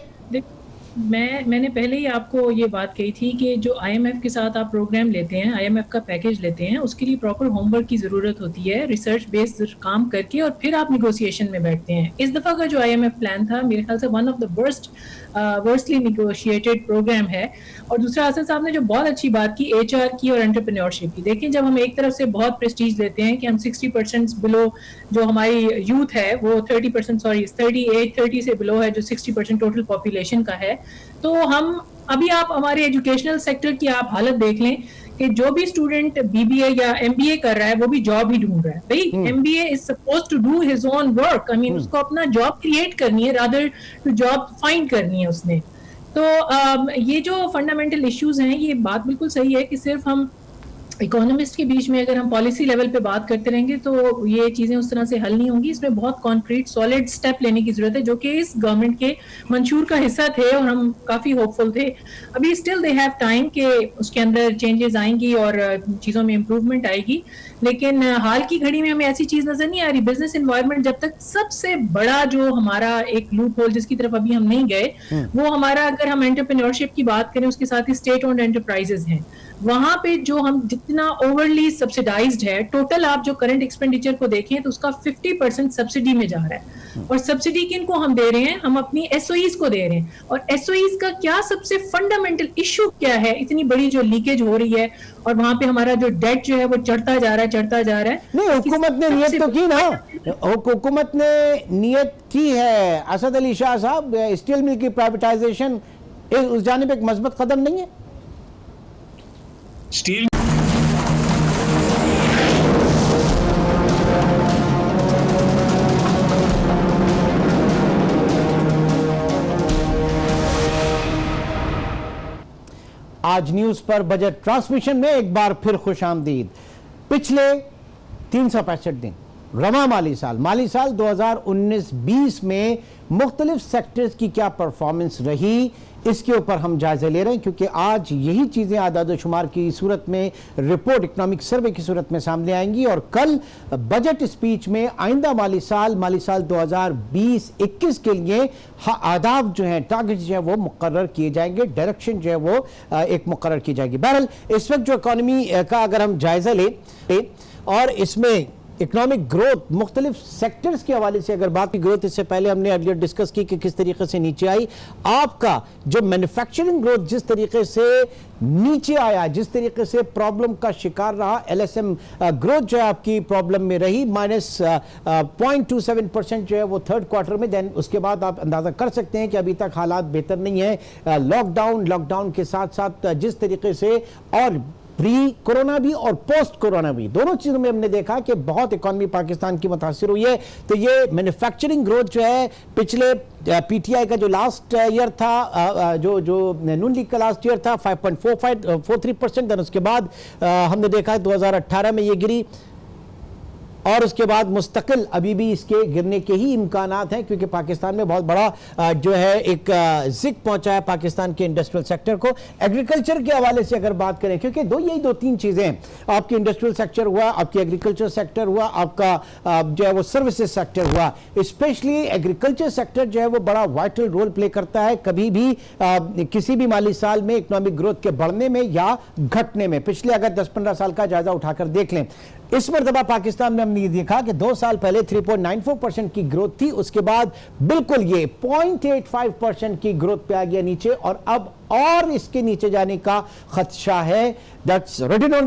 मैंने पहले ही आपको ये बात कही थी कि जो आईएमएफ के साथ आप प्रोग्राम लेते हैं, आईएमएफ का पैकेज लेते हैं, उसके लिए प्रॉपर होमवर्क की ज़रूरत होती है, रिसर्च बेस्ड काम करके, और फिर आप निगोशिएशन में बैठते हैं। इस दफ़ा का जो आईएमएफ प्लान था, मेरे ख्याल से one of the worstly negotiated program है। और दूसरा, हसन साहब ने जो बहुत अच्छी बात की एचआर की और एंटरप्रेन्योरशिप की, देखिए जब हम एक तरफ से बहुत प्रेस्टीज लेते हैं कि हम 60% बिलो जो हमारी यूथ है वो 30 से बिलो है, जो 60% टोटल पॉपुलेशन का है, तो हम अभी आप हमारे एजुकेशनल सेक्टर की आप हालत देख लें कि जो भी स्टूडेंट बीबीए या एमबीए कर रहा है वो भी जॉब ही ढूंढ रहा है। भाई MBA is supposed to do his own work, I mean उसको अपना जॉब क्रिएट करनी है रादर टू जॉब फाइंड करनी है उसने। तो ये जो फंडामेंटल इश्यूज हैं, ये बात बिल्कुल सही है कि सिर्फ हम इकोनॉमिस्ट के बीच में अगर हम पॉलिसी लेवल पे बात करते रहेंगे तो ये चीजें उस तरह से हल नहीं होंगी। इसमें बहुत कॉन्क्रीट सॉलिड स्टेप लेने की जरूरत है, जो कि इस गवर्नमेंट के मंशूर का हिस्सा थे और हम काफी होपफुल थे। अभी स्टिल दे हैव टाइम कि उसके अंदर चेंजेस आएंगी और चीजों में इम्प्रूवमेंट आएगी, लेकिन हाल की घड़ी में हमें ऐसी चीज नजर नहीं आ रही। बिजनेस एनवायरनमेंट जब तक सबसे बड़ा जो हमारा एक लूप होल जिसकी तरफ अभी हम नहीं गए, वो हमारा, अगर हम एंटरप्रेन्योरशिप की बात करें, उसके साथ ही स्टेट ओन्ड एंटरप्राइजेस हैं, वहां पे जो हम जितना ओवरली सब्सिडाइज्ड है, टोटल आप जो करंट एक्सपेंडिचर को देखें तो उसका 50% सब्सिडी में जा रहा है। और सब्सिडी किनको हम दे रहे हैं? हम अपनी एसओईज को दे रहे हैं। और एसओईज का क्या सबसे फंडामेंटल इशू क्या है? इतनी बड़ी जो लीकेज हो रही है और वहां पे हमारा जो डेट जो है वो चढ़ता जा रहा है। नहीं, हुकूमत ने नियत तो की ना, हुकूमत ने नियत की है। असद अली शाह साहब, स्टील मिल की प्राइवेटाइजेशन उस जानिब एक मजबूत कदम नहीं है? स्टील आज न्यूज पर बजट ट्रांसमिशन में एक बार फिर खुशामदीद। पिछले 365 दिन रवा माली साल 2019-20 में मुख्तलिफ सेक्टर्स की क्या परफॉर्मेंस रही, इसके ऊपर हम जायजा ले रहे हैं, क्योंकि आज यही चीज़ें आदाद शुमार की सूरत में, रिपोर्ट इकोनॉमिक सर्वे की सूरत में सामने आएंगी। और कल बजट स्पीच में आइंदा माली साल 2020-21 के लिए आदाब जो हैं, टारगेट जो है वो मुकर्रर किए जाएंगे, डायरेक्शन जो है वो एक मुकर्रर की जाएगी। बहरहाल इस वक्त जो इकॉनमी का अगर हम जायजा लें और इसमें इकोनॉमिक ग्रोथ मुख्तलिफ सेक्टर्स के हवाले से अगर बात की, ग्रोथ इससे पहले हमने अर्लियर डिस्कस की कि किस तरीके से नीचे आई। आपका जो मैन्युफैक्चरिंग ग्रोथ जिस तरीके से नीचे आया, जिस तरीके से प्रॉब्लम का शिकार रहा, एलएसएम ग्रोथ जो है आपकी प्रॉब्लम में रही, -0.27% जो है वो थर्ड क्वार्टर में। देन उसके बाद आप अंदाजा कर सकते हैं कि अभी तक हालात बेहतर नहीं है। लॉकडाउन के साथ साथ जिस तरीके से और प्री कोरोना भी और पोस्ट कोरोना भी, दोनों चीजों में हमने देखा कि बहुत इकॉनमी पाकिस्तान की मुतासिर हुई है। तो ये मैन्युफैक्चरिंग ग्रोथ जो है, पिछले पीटीआई का जो लास्ट ईयर था, जो नून लीग का लास्ट ईयर था 5.43%, देन उसके बाद हमने देखा 2018 में ये गिरी और उसके बाद मुस्तकिल अभी भी इसके गिरने के ही इम्कानात हैं, क्योंकि पाकिस्तान में बहुत बड़ा जो है एक जिक पहुंचा है पाकिस्तान के इंडस्ट्रियल सेक्टर को। एग्रीकल्चर के हवाले से अगर बात करें, क्योंकि यही दो तीन चीजें हैं, आपकी इंडस्ट्रियल सेक्टर हुआ, आपकी एग्रीकल्चर सेक्टर हुआ, आपका जो है वो सर्विसेज सेक्टर हुआ। स्पेशली एग्रीकल्चर सेक्टर जो है वो बड़ा वाइटल रोल प्ले करता है कभी भी किसी भी माली साल में इकोनॉमिक ग्रोथ के बढ़ने में या घटने में। पिछले अगर 10-15 साल का जायजा उठाकर देख लें, इस मरतबा पाकिस्तान में हमने देखा कि 2 साल पहले 3.94% की ग्रोथ थी, उसके बाद बिल्कुल ये 0.85% की ग्रोथ पे आ गया नीचे, और अब और इसके नीचे जाने का खदशा है। That's written on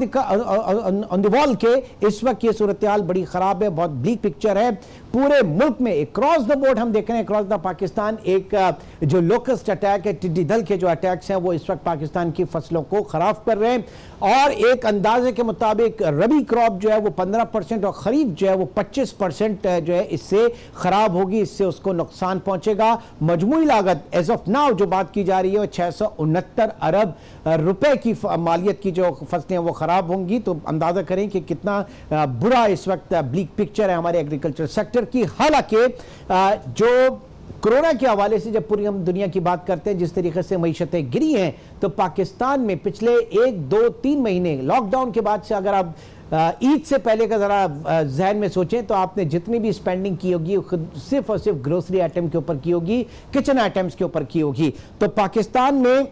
the wall के इस वक्त ये सूरत हाल बड़ी खराब है, बहुत ब्लीक पिक्चर है पूरे मुल्क में। अक्रॉस द बोर्ड हम देख रहे हैं, अक्रॉस द पाकिस्तान एक जो लोकस्ट अटैक है, टिड्डी दल के जो अटैक्स हैं वो इस वक्त पाकिस्तान की फसलों को खराब कर रहे हैं। और एक अंदाजे के मुताबिक रबी क्रॉप जो है वो 15% और खरीफ जो है वो 25% जो है इससे खराब होगी, इससे उसको नुकसान पहुंचेगा। मजमूई लागत एज ऑफ नाउ जो बात की जा रही है वो 669 अरब रुपए की मालियत की जो फसलें वो खराब होंगी। तो अंदाजा करें कि कितना बुरा इस वक्त ब्लीक पिक्चर है हमारे एग्रीकल्चर सेक्टर की। हालांकि जो कोरोना के हवाले से जब पूरी हम दुनिया की बात करते हैं, जिस तरीके से मईशतें गिरी हैं, तो पाकिस्तान में पिछले 1, 2, 3 महीने लॉकडाउन के बाद से, अगर आप ईद से पहले का जरा जहन में सोचें, तो आपने जितनी भी स्पेंडिंग की होगी सिर्फ और सिर्फ ग्रोसरी आइटम के ऊपर की होगी, किचन आइटम्स के ऊपर की होगी। तो पाकिस्तान में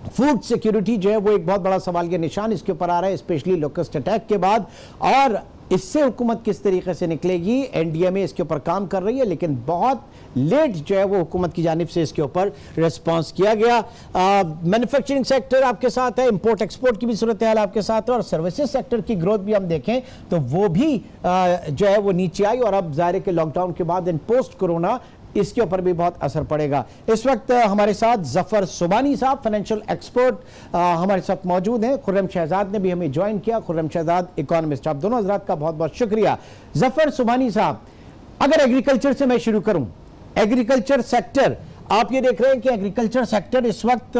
फूड सिक्योरिटी जो है वो एक बहुत बड़ा सवाल के निशान इसके ऊपर आ रहा है, स्पेशली लोकस्ट अटैक के बाद। और इससे हुकूमत किस तरीके से निकलेगी, एनडीएमए इसके ऊपर काम कर रही है, लेकिन बहुत लेट जो है वो हुकूमत की जानिब से इसके ऊपर रिस्पांस किया गया। मैन्युफैक्चरिंग सेक्टर आपके साथ है, इंपोर्ट एक्सपोर्ट की भी सूरत हाल आपके साथ है, और सर्विसेज सेक्टर की ग्रोथ भी हम देखें तो वो भी जो है वो नीचे आई, और अब ज़ाहिर है कि लॉकडाउन के बाद इन पोस्ट कोरोना इसके ऊपर भी बहुत असर पड़ेगा। इस वक्त हमारे साथ जफर सुबानी साहब, फाइनेंशियल एक्सपर्ट, हमारे साथ मौजूद हैं। खुर्रम शहजाद ने भी हमें ज्वाइन किया, खुर्रम शहजाद इकोनॉमिस्ट। आप दोनों हजरात का बहुत बहुत शुक्रिया। जफर सुबानी साहब, अगर एग्रीकल्चर से मैं शुरू करूं, एग्रीकल्चर सेक्टर, आप ये देख रहे हैं कि एग्रीकल्चर सेक्टर इस वक्त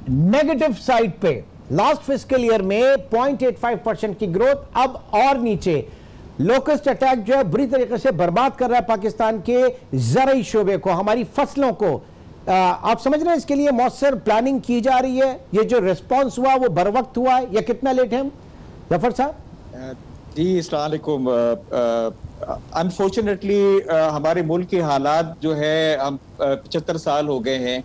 नेगेटिव साइड पे, लास्ट फिस्कल ईयर में 0.85% की ग्रोथ, अब और नीचे। लोकस्ट अटैक जो है बुरी तरीके से बर्बाद कर रहा है पाकिस्तान के ज़राई शोबे को, हमारी फसलों को। आप समझ रहे हैं इसके लिए मौसर प्लानिंग की जा रही है? ये जो रिस्पांस हुआ वो बर वक्त हुआ है या कितना लेट है? जफर साहब जी, अस्सलाम वालेकुम। अनफॉर्चुनेटली हमारे मुल्क के हालात जो है, हम 75 साल हो गए हैं,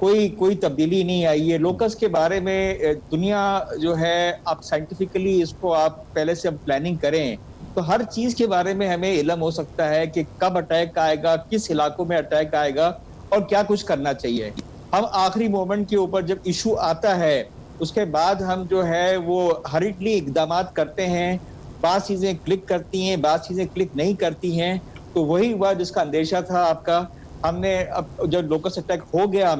कोई तब्दीली नहीं आई है। लोकस के बारे में दुनिया जो है, आप साइंटिफिकली इसको आप पहले से अब प्लानिंग करें तो हर चीज के बारे में हमें इल्म हो सकता है कि कब अटैक आएगा, किस इलाकों में अटैक आएगा और क्या कुछ करना चाहिए। हम आखिरी मोमेंट के ऊपर जब इशू आता है उसके बाद हम जो है वो हरिडली इकदाम करते हैं, बात चीजें क्लिक करती हैं, बात चीजें क्लिक नहीं करती हैं। तो वही हुआ जिसका अंदेशा था आपका। हमने अब जब लोकस अटैक हो गया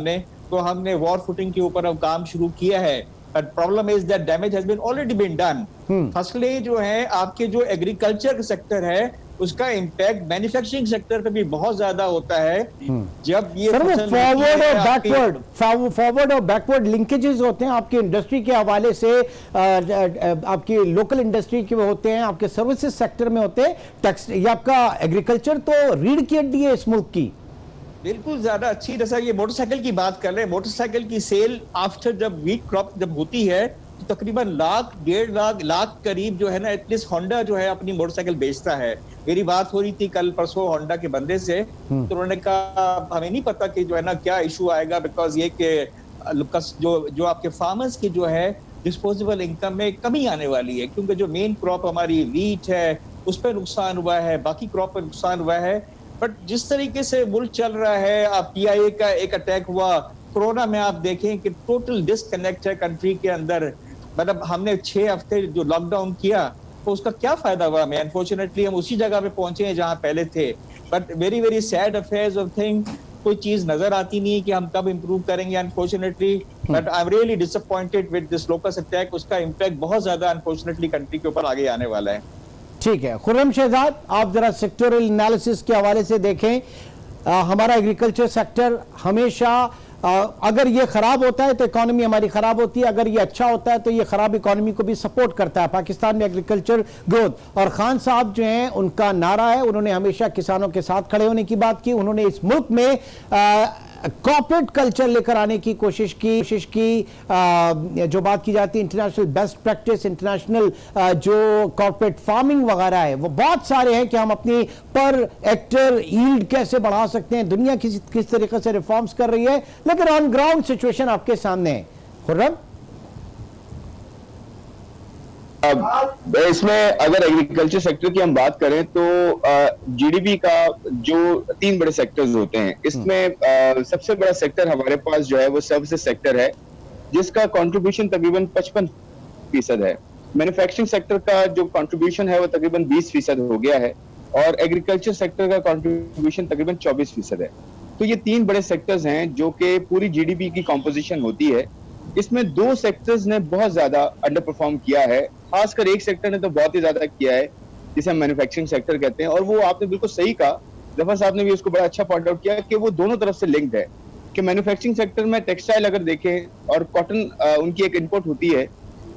तो हमने वॉर फुटिंग के ऊपर अब काम शुरू किया है। But problem is that damage has been already been done. फसलें जो है, आपके जो एग्रीकल्चर सेक्टर है उसका इम्पैक्ट मैन्युफैक्चरिंग सेक्टर पे भी बहुत ज्यादा होता है। जब ये फॉरवर्ड और बैकवर्ड लिंकेजेस होते हैं आपकी इंडस्ट्री के हवाले से, आपकी लोकल इंडस्ट्री के होते हैं, आपके सर्विसेज सेक्टर में होते हैं, टैक्स, ये आपका एग्रीकल्चर तो रीढ़ की हड्डी है इस मुल्क की। बिल्कुल ज्यादा अच्छी। जैसा ये मोटरसाइकिल की बात कर रहे हैं, मोटरसाइकिल की सेल आफ्टर जब वीट क्रॉप जब होती है तो तकरीबन 1.5 लाख करीब जो है ना, एटलीस्ट होंडा जो है अपनी मोटरसाइकिल बेचता है। मेरी बात हो रही थी कल परसों होंडा के बंदे से, तो उन्होंने कहा हमें नहीं पता कि जो है ना क्या इशू आएगा, बिकॉज ये कि जो आपके फार्मर्स की जो है डिस्पोजेबल इनकम में कमी आने वाली है, क्योंकि जो मेन क्रॉप हमारी वीट है उस पर नुकसान हुआ है, बाकी क्रॉप पर नुकसान हुआ है। बट जिस तरीके से मुल्क चल रहा है, आप PIA का एक अटैक हुआ, कोरोना में आप देखें कि टोटल डिस्कनेक्ट है कंट्री के अंदर। मतलब हमने 6 हफ्ते जो लॉकडाउन किया तो उसका क्या फायदा हुआ हमें? अनफॉर्चुनेटली हम उसी जगह पे पहुंचे हैं जहां पहले थे। But very very sad affairs of thing, कोई चीज नजर आती नहीं है कि हम कब इंप्रूव करेंगे unfortunately. But I am really disappointed with this locus attack. उसका इम्पैक्ट बहुत ज्यादा अनफॉर्चुनेटली कंट्री के ऊपर आगे आने वाला है। ठीक है, खुर्रम शहजाद, आप जरा सेक्टोरल एनालिसिस के हवाले से देखें। हमारा एग्रीकल्चर सेक्टर हमेशा अगर ये खराब होता है तो इकोनॉमी हमारी खराब होती है, अगर ये अच्छा होता है तो ये खराब इकोनॉमी को भी सपोर्ट करता है। पाकिस्तान में एग्रीकल्चर ग्रोथ, और खान साहब जो हैं उनका नारा है, उन्होंने हमेशा किसानों के साथ खड़े होने की बात की। उन्होंने इस मुल्क में कॉर्पोरेट कल्चर लेकर आने की कोशिश की। जो बात की जाती है इंटरनेशनल बेस्ट प्रैक्टिस, इंटरनेशनल जो कॉर्पोरेट फार्मिंग वगैरह है, वो बहुत सारे हैं कि हम अपनी पर हेक्टर यील्ड कैसे बढ़ा सकते हैं। दुनिया किस तरीके से रिफॉर्म्स कर रही है, लेकिन ऑन ग्राउंड सिचुएशन आपके सामने है। खुर्रम, इसमें अगर एग्रीकल्चर सेक्टर की हम बात करें तो GDP का जो 3 बड़े सेक्टर्स होते हैं, इसमें सबसे बड़ा सेक्टर हमारे पास जो है वो सर्विसेज सेक्टर है, जिसका कंट्रीब्यूशन तकरीबन 55% है। मैन्युफैक्चरिंग सेक्टर का जो कंट्रीब्यूशन है वो तकरीबन 20% हो गया है, और एग्रीकल्चर सेक्टर का कंट्रीब्यूशन तकरीबन 24% है। तो ये 3 बड़े सेक्टर्स हैं जो कि पूरी GDP की कॉम्पोजिशन होती है। इसमें 2 सेक्टर्स ने बहुत ज्यादा अंडर परफॉर्म किया है, खासकर एक सेक्टर ने तो बहुत ही ज्यादा किया है, जिसे हम मैन्युफैक्चरिंग सेक्टर कहते हैं। और वो आपने बिल्कुल सही कहा, जफर साहब ने भी उसको बड़ा अच्छा पॉइंट आउट किया कि वो दोनों तरफ से लिंक्ड है। कि मैन्युफैक्चरिंग सेक्टर में टेक्सटाइल अगर देखें और कॉटन उनकी एक इनपुट होती है,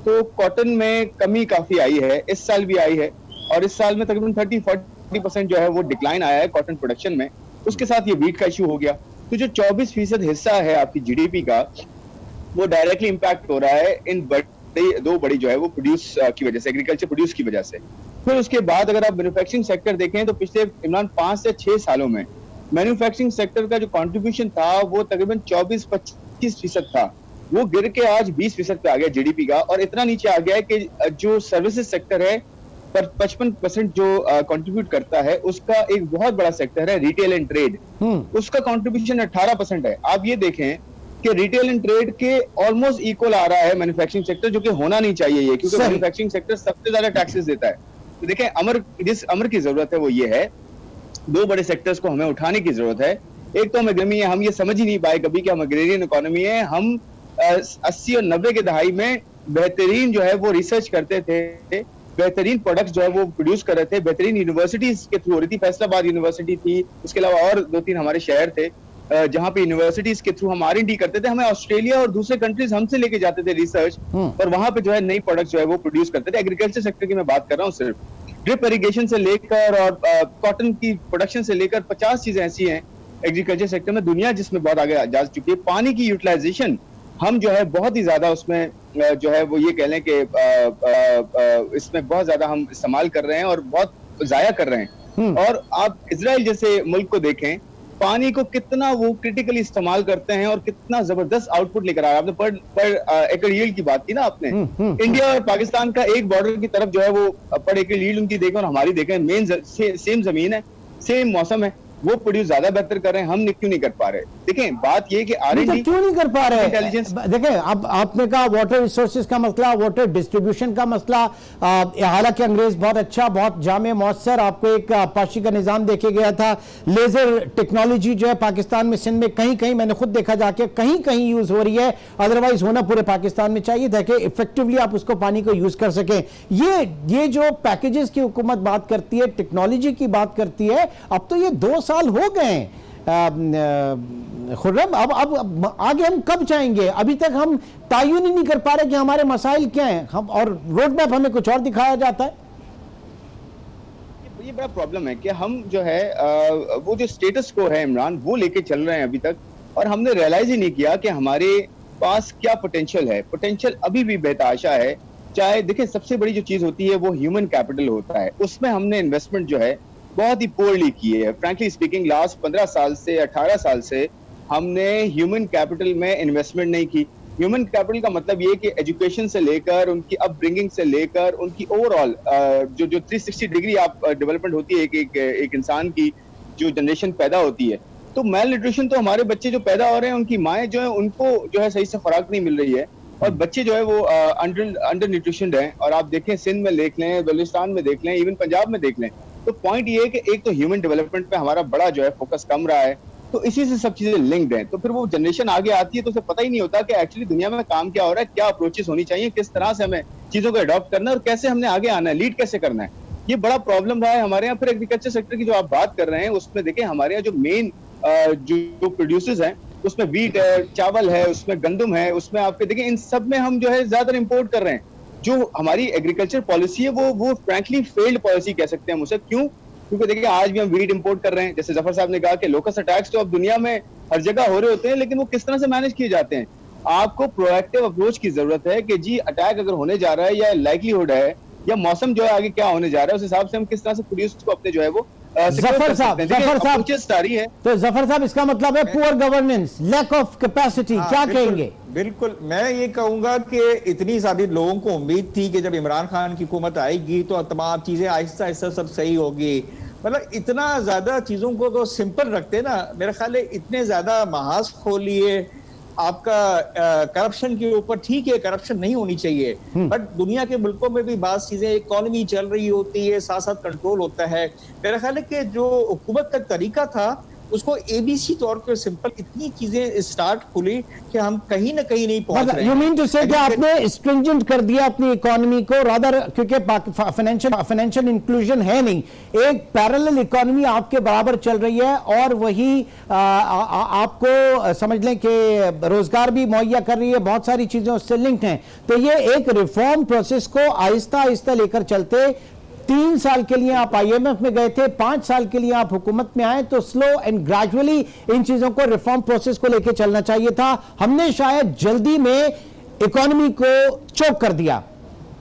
तो कॉटन में कमी काफी आई है, इस साल भी आई है, और इस साल में तकरीबन 40% जो है वो डिक्लाइन आया है कॉटन प्रोडक्शन में, उसके साथ ये वीट का इशू हो गया। तो जो 24% हिस्सा है आपकी जीडीपी का, वो डायरेक्टली इंपैक्ट हो रहा है इन दो बड़ी जो है वो प्रोड्यूस की वजह से, एग्रीकल्चर प्रोड्यूस की वजह से। फिर उसके बाद अगर आप मैन्युफैक्चरिंग सेक्टर देखें तो पिछले इमरान 5 से 6 सालों में मैन्युफैक्चरिंग सेक्टर का जो कंट्रीब्यूशन था वो तकरीबन 24-25% था, वो गिर के आज 20% पे आ गया जीडीपी का, और इतना नीचे आ गया है कि जो सर्विसेज सेक्टर है पर 55% जो कंट्रीब्यूट करता है, उसका एक बहुत बड़ा सेक्टर है रिटेल एंड ट्रेड, उसका कंट्रीब्यूशन 18% है। आप ये देखें कि रिटेल एंड ट्रेड के ऑलमोस्ट इक्वल आ रहा है मैन्युफैक्चरिंग सेक्टर, जो कि होना नहीं चाहिए ये, क्योंकि मैन्युफैक्चरिंग सेक्टर सबसे ज्यादा टैक्सेस देता है। तो देखें, जिस अमर की जरूरत है वो ये है, दो बड़े सेक्टर्स को हमें उठाने की जरूरत है। एक तो हम एग्री है, हम ये समझ ही नहीं पाए कभी कि हम अग्रेरियन इकोनॉमी है। हम 80 और 90 के दहाई में बेहतरीन जो है वो रिसर्च करते थे, बेहतरीन प्रोडक्ट्स जो है वो प्रोड्यूस कर रहे थे, बेहतरीन यूनिवर्सिटीज के थ्रू हो रही थी। फैसलाबाद यूनिवर्सिटी थी, उसके अलावा और 2-3 हमारे शहर थे जहां पे यूनिवर्सिटीज के थ्रू हम R&D करते थे। हमें ऑस्ट्रेलिया और दूसरे कंट्रीज हमसे लेके जाते थे रिसर्च, और वहां पे जो है नई प्रोडक्ट्स जो है वो प्रोड्यूस करते थे। एग्रीकल्चर सेक्टर की मैं बात कर रहा हूँ, सिर्फ ड्रिप इरिगेशन से लेकर और कॉटन की प्रोडक्शन से लेकर 50 चीजें ऐसी हैं एग्रीकल्चर सेक्टर में, दुनिया जिसमें बहुत आगे जा चुकी है। पानी की यूटिलाइजेशन हम जो है बहुत ही ज्यादा उसमें जो है वो ये कह लें कि इसमें बहुत ज्यादा हम इस्तेमाल कर रहे हैं और बहुत जाया कर रहे हैं। और आप इजराइल जैसे मुल्क को देखें, पानी को कितना वो क्रिटिकली इस्तेमाल करते हैं और कितना जबरदस्त आउटपुट लेकर आ रहा है। आपने पर एकड़ यील्ड की बात की ना आपने, इंडिया और पाकिस्तान का एक बॉर्डर की तरफ जो है वो पर एकड़ यील्ड उनकी देखें और हमारी देखें, मेन सेम जमीन है, सेम मौसम है, वो प्रोड्यूस ज्यादा बेहतर कर रहे हैं, हम क्यों नहीं कर पा रहे? देखें, बात ये कि R&D क्यों नहीं कर पा रहे इंटेलिजेंस। देखें, अब आपने कहा वाटर रिसोर्सेज का मसला, वाटर डिस्ट्रीब्यूशन का मसला, हालांकि अंग्रेज बहुत अच्छा, बहुत जामे मौसर, आपको एक पाशी का निजाम देखे गया था। लेजर टेक्नोलॉजी जो है पाकिस्तान में, सिंध में कहीं कहीं मैंने खुद देखा जाके कहीं कहीं यूज हो रही है, अदरवाइज होना पूरे पाकिस्तान में चाहिए था कि इफेक्टिवली आप उसको पानी को यूज कर सकें। ये जो पैकेजेस की हुकूमत बात करती है, टेक्नोलॉजी की बात करती है, अब तो ये 2 साल हो गए खुर्रम, अब आगे हम कब जाएंगे? अभी तक हम तायुन ही नहीं कर पा रहे कि हमारे मसाइल क्या हैं, हम और रोड मैप हमें कुछ और दिखाया जाता है। ये बड़ा प्रॉब्लम है कि हम जो है वो जो स्टेटस को है इमरान, वो लेके चल रहे हैं अभी तक, और हमने रियलाइज ही नहीं किया कि हमारे पास क्या पोटेंशियल है। पोटेंशियल अभी भी बेतहाशा है। चाहे देखिए, सबसे बड़ी जो चीज होती है वो ह्यूमन कैपिटल होता है, उसमें हमने इन्वेस्टमेंट जो है बहुत ही पोरली की है। फ्रैंकली स्पीकिंग, लास्ट 15 साल से 18 साल से हमने ह्यूमन कैपिटल में इन्वेस्टमेंट नहीं की। ह्यूमन कैपिटल का मतलब ये कि एजुकेशन से लेकर, उनकी अपब्रिंगिंग से लेकर, उनकी ओवरऑल जो 360 डिग्री आप डेवलपमेंट होती है एक इंसान की, जो जनरेशन पैदा होती है। तो मेल न्यूट्रिशन, तो हमारे बच्चे जो पैदा हो रहे हैं, उनकी माएँ जो है उनको जो है सही से खुराक नहीं मिल रही है, और बच्चे जो है वो अंडर न्यूट्रिशनड हैं। और आप देखें, सिंध में देख लें, बलूचिस्तान में देख लें, इवन पंजाब में देख लें, तो पॉइंट ये है कि एक तो ह्यूमन डेवलपमेंट पे हमारा बड़ा जो है फोकस कम रहा है, तो इसी से सब चीजें लिंक्ड हैं। तो फिर वो जनरेशन आगे आती है तो उसे पता ही नहीं होता कि एक्चुअली दुनिया में काम क्या हो रहा है, क्या अप्रोचेस होनी चाहिए, किस तरह से हमें चीजों को अडॉप्ट करना है और कैसे हमने आगे आना है, लीड कैसे करना है। ये बड़ा प्रॉब्लम रहा है हमारे यहाँ। फिर एग्रीकल्चर सेक्टर की जो आप बात कर रहे हैं, उसमें देखें हमारे यहाँ जो मेन जो प्रोड्यूसर्स हैं, उसमें वीट है, चावल है, उसमें गंदम है, उसमें आपके देखें इन सब में हम जो है ज्यादातर इंपोर्ट कर रहे हैं। जो हमारी एग्रीकल्चर पॉलिसी है वो फ्रैंकली फेल्ड पॉलिसी कह सकते हैं हम उसे। क्यों? क्योंकि देखिए, आज भी हम वीट इंपोर्ट कर रहे हैं। जैसे जफर साहब ने कहा कि लोकस अटैक्स तो अब दुनिया में हर जगह हो रहे होते हैं, लेकिन वो किस तरह से मैनेज किए जाते हैं। आपको प्रोएक्टिव अप्रोच की जरूरत है कि जी अटैक अगर होने जा रहा है या लाइकलीहुड है या मौसम जो है आगे क्या होने जा रहा है, उस हिसाब से हम किस तरह से प्रोड्यूस को अपने जो है वो जफर साहब है। तो जफर साहब, इसका मतलब है poor governance, lack of capacity, क्या कहेंगे? बिल्कुल, मैं ये कहूंगा कि इतनी सारी लोगों को उम्मीद थी कि जब इमरान खान की हुकूमत आएगी तो तमाम चीजें आहिस्ता आहिस्ता सब सही होगी। मतलब इतना ज्यादा चीजों को तो सिंपल रखते ना, मेरे ख्याल है इतने ज्यादा महाज खोलिए आपका करप्शन के ऊपर। ठीक है, करप्शन नहीं होनी चाहिए, बट दुनिया के मुल्कों में भी बात चीजें, इकोनॉमी चल रही होती है, साथ साथ कंट्रोल होता है। मेरा ख्याल है कि जो हुकूमत का तरीका था उसको एबीसी तौर पर सिंपल इतनी चीजें स्टार्ट खुली कि हम कहीं ना कहीं नहीं पहुंच रहे। यू मीन टू से कि आपने स्ट्रिंजेंट कर दिया अपनी इकोनॉमी को, रादर क्योंकि फाइनेंशियल इंक्लूजन है नहीं, एक पैरेलल इकोनॉमी आपके बराबर चल रही है और वही आपको समझ लें कि रोजगार भी मुहैया कर रही है, बहुत सारी चीजें उससे लिंक्ड हैं। तो ये एक रिफॉर्म प्रोसेस को आहिस्ता आहिस्ता लेकर चलते 3 साल के लिए आप IMF में गए थे, 5 साल के लिए आप हुकूमत में आए, तो स्लो एंड ग्रेजुअली इन चीजों को रिफॉर्म प्रोसेस को लेकर चलना चाहिए था। हमने शायद जल्दी में इकोनॉमी को चोक कर दिया।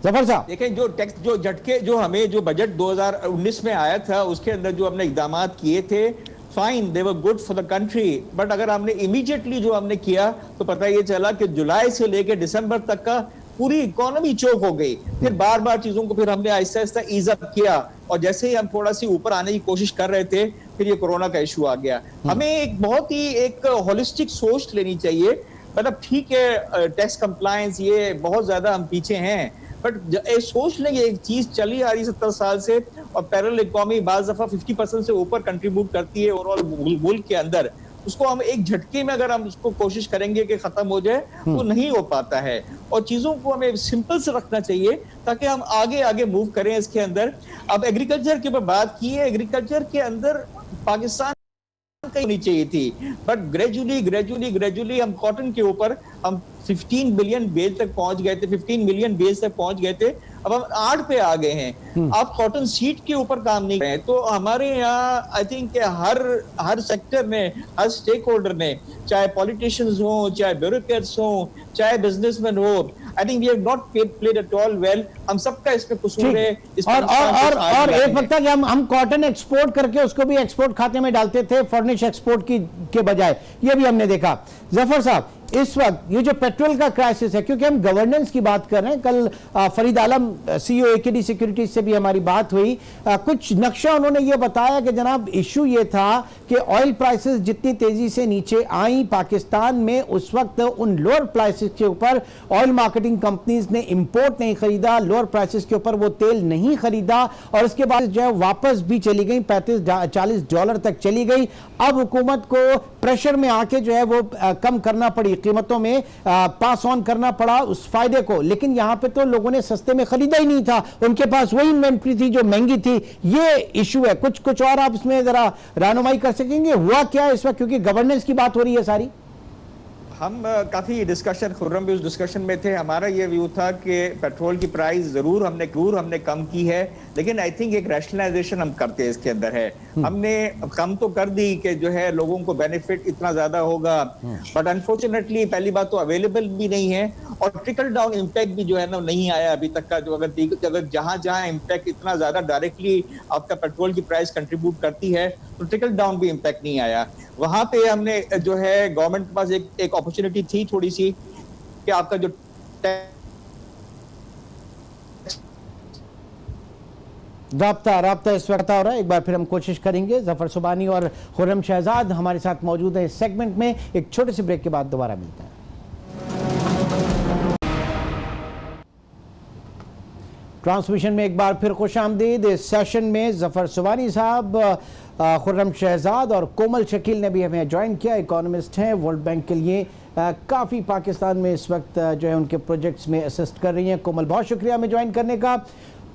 जफर साहब देखें, जो टैक्स जो झटके जो हमें जो बजट 2019 में आया था उसके अंदर जो हमने इकदाम किए थे, fine, they were good for the country, but अगर हमने इमीडिएटली जो हमने किया तो पता ये चला कि जुलाई से लेकर दिसंबर तक का पूरी इकोनॉमी चोक हो गई। फिर बार बार चीजों को फिर हमने आहिस्ता आहिस्ता ईज अप किया, और जैसे ही हम थोड़ा सी ऊपर आने की कोशिश कर रहे थे फिर ये कोरोना का इशू आ गया। हमें एक बहुत ही एक होलिस्टिक सोच लेनी चाहिए। मतलब ठीक है, टैक्स कंप्लायंस ये बहुत ज्यादा हम पीछे हैं, बट सोच लेंगे एक चीज चली आ रही 70 साल से, और पैरेलल इकोनॉमी बाज दफा 50% से ऊपर कंट्रीब्यूट करती है ओवरऑल मुल्क के अंदर। उसको हम एक झटके में अगर हम उसको कोशिश करेंगे कि खत्म हो जाए तो नहीं हो पाता है, और चीजों को हमें सिंपल से रखना चाहिए ताकि हम आगे आगे मूव करें इसके अंदर। अब एग्रीकल्चर के ऊपर बात की है, एग्रीकल्चर के अंदर पाकिस्तान होनी चाहिए थी, बट ग्रेजुअली हम कॉटन के ऊपर हम 15 बिलियन बेल तक पहुंच गए थे, 15 मिलियन बेल तक पहुंच गए थे, अब हम 8 पे आ गए हैं। आप कॉटन सीड के ऊपर काम नहीं कर रहे हैं। तो हमारे यहाँ आई थिंक हर सेक्टर ने, हर स्टेक होल्डर ने, चाहे पॉलिटिशियंस हो, चाहे ब्यूरोक्रेट्स हो, चाहे बिजनेसमैन हो, I think we have not played at all well. हम सबका इसमें कसूर है। और एक वक्त था कि हम कॉटन एक्सपोर्ट करके उसको भी एक्सपोर्ट खाते में डालते थे, फर्निश एक्सपोर्ट के बजाय, ये भी हमने देखा। जफर साहब, इस वक्त ये जो पेट्रोल का क्राइसिस है, क्योंकि हम गवर्नेंस की बात कर रहे हैं, कल फरीद आलम CEO AKD सिक्योरिटीज से भी हमारी बात हुई, कुछ नक्शा उन्होंने ये बताया कि जनाब इशू ये था कि ऑयल प्राइसेस जितनी तेजी से नीचे आई पाकिस्तान में, उस वक्त उन लोअर प्राइसेस के ऊपर ऑयल मार्केटिंग कंपनीज ने इंपोर्ट नहीं खरीदा, लोअर प्राइसेस के ऊपर वो तेल नहीं खरीदा, और उसके बाद जो है वापस भी चली गई, $35-40 तक चली गई। अब हुकूमत को प्रेशर में आके जो है वो कम करना पड़ी, कीमतों में पास ऑन करना पड़ा उस फायदे को, लेकिन यहां पे तो लोगों ने सस्ते में खरीदा ही नहीं था, उनके पास वही इन्वेंट्री थी जो महंगी थी। ये इशू है। कुछ और आप इसमें जरा रहनुमाई कर सकेंगे, हुआ क्या है इस वक्त, क्योंकि गवर्नेंस की बात हो रही है सारी। हम काफी डिस्कशन, खुर्रम भी उस डिस्कशन में थे। हमारा ये व्यू था कि पेट्रोल की प्राइस जरूर हमने कम की है, लेकिन आई थिंक एक रैशनलाइजेशन हम करते हैं इसके अंदर है। हमने कम तो कर दी कि जो है लोगों को बेनिफिट इतना ज्यादा होगा, बट अनफॉर्चुनेटली पहली बात तो अवेलेबल भी नहीं है, और ट्रिकल डाउन इम्पैक्ट भी जो है ना नहीं आया अभी तक का। जो अगर जहां इम्पैक्ट इतना ज्यादा डायरेक्टली आपका पेट्रोल की प्राइस कंट्रीब्यूट करती है, तो ट्रिकल डाउन भी इम्पैक्ट नहीं आया। वहां पे हमने जो है गवर्नमेंट के पास एक अपॉर्चुनिटी थी थोड़ी सी कि आपका जो राब्ता इस वक्त हो रहा है। एक बार फिर हम कोशिश करेंगे। जफर सुबानी और खुर्रम शहजाद हमारे साथ मौजूद है इस सेगमेंट में। एक छोटे से ब्रेक के बाद दोबारा मिलते हैं। ट्रांसमिशन में एक बार फिर खुश आमदीद। इस सेशन में जफर सुबानी साहब, खुर्रम शहजाद और कोमल शकील ने भी हमें ज्वाइन किया। इकोनॉमिस्ट हैं, वर्ल्ड बैंक के लिए काफ़ी पाकिस्तान में इस वक्त जो है उनके प्रोजेक्ट्स में असिस्ट कर रही हैं। कोमल, बहुत शुक्रिया हमें ज्वाइन करने का।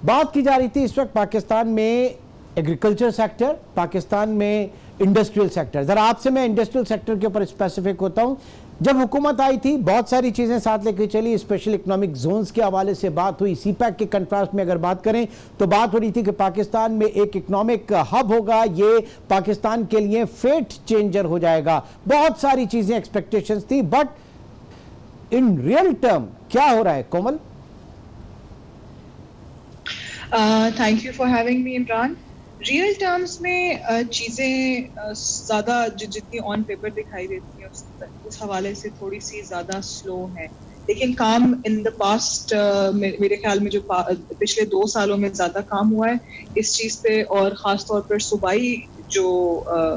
बात की जा रही थी इस वक्त पाकिस्तान में एग्रीकल्चर सेक्टर, पाकिस्तान में इंडस्ट्रियल सेक्टर। ज़रा आपसे मैं इंडस्ट्रियल सेक्टर के ऊपर स्पेसिफिक होता हूँ। जब हुकूमत आई थी बहुत सारी चीज़ें साथ लेकर चली, स्पेशल इकोनॉमिक जोन्स के हवाले से बात हुई। CPEC के कंट्रास्ट में अगर बात करें तो बात हो रही थी कि पाकिस्तान में एक इकोनॉमिक हब होगा, ये पाकिस्तान के लिए फेट चेंजर हो जाएगा। बहुत सारी चीज़ें एक्सपेक्टेशंस थी, बट इन रियल टर्म क्या हो रहा है Komal? Thank you for having me Imran. Real terms में चीज़ें ज़्यादा जितनी ऑन पेपर दिखाई देती हैं उस हवाले से थोड़ी सी ज़्यादा स्लो हैं, लेकिन काम इन द पास्ट मेरे ख्याल में जो पिछले 2 सालों में ज़्यादा काम हुआ है इस चीज़ पे, और ख़ास तौर पर सूबाई जो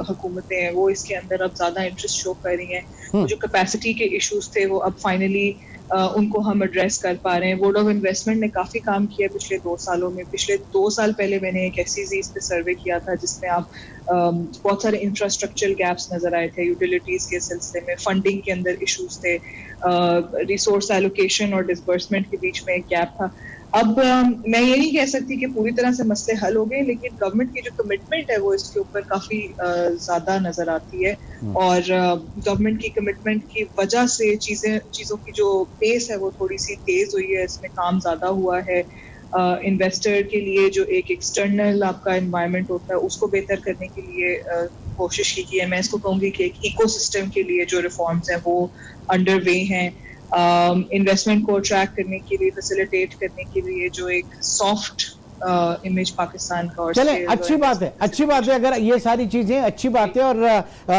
हुकूमतें हैं वो इसके अंदर अब ज़्यादा इंटरेस्ट शो कर रही हैं। जो कैपेसिटी के इश्यूज थे वो अब फाइनली उनको हम एड्रेस कर पा रहे हैं। बोर्ड ऑफ इन्वेस्टमेंट ने काफ़ी काम किया पिछले 2 सालों में। पिछले 2 साल पहले मैंने एक SEZ पे सर्वे किया था जिसमें आप बहुत सारे इंफ्रास्ट्रक्चरल गैप्स नजर आए थे, यूटिलिटीज के सिलसिले में, फंडिंग के अंदर इश्यूज थे, रिसोर्स एलोकेशन और डिसबर्समेंट के बीच में एक गैप था। अब मैं ये नहीं कह सकती कि पूरी तरह से मसले हल हो गए, लेकिन गवर्नमेंट की जो कमिटमेंट है वो इसके ऊपर काफी ज्यादा नजर आती है, और गवर्नमेंट की कमिटमेंट की वजह से चीजों की जो पेस है वो थोड़ी सी तेज हुई है, इसमें काम ज्यादा हुआ है। इन्वेस्टर के लिए जो एक एक्सटर्नल आपका एनवायरनमेंट होता है उसको बेहतर करने के लिए कोशिश की है। मैं इसको कहूँगी कि एक इकोसिस्टम के लिए जो रिफॉर्म्स हैं वो अंडर वे हैं। इन्वेस्टमेंट को अट्रैक्ट करने के लिए, फैसिलिटेट करने के लिए जो एक सॉफ्ट इमेज पाकिस्तान का, और चले अच्छी बात है, अच्छी बात है। अगर ये सारी चीजें अच्छी बात है और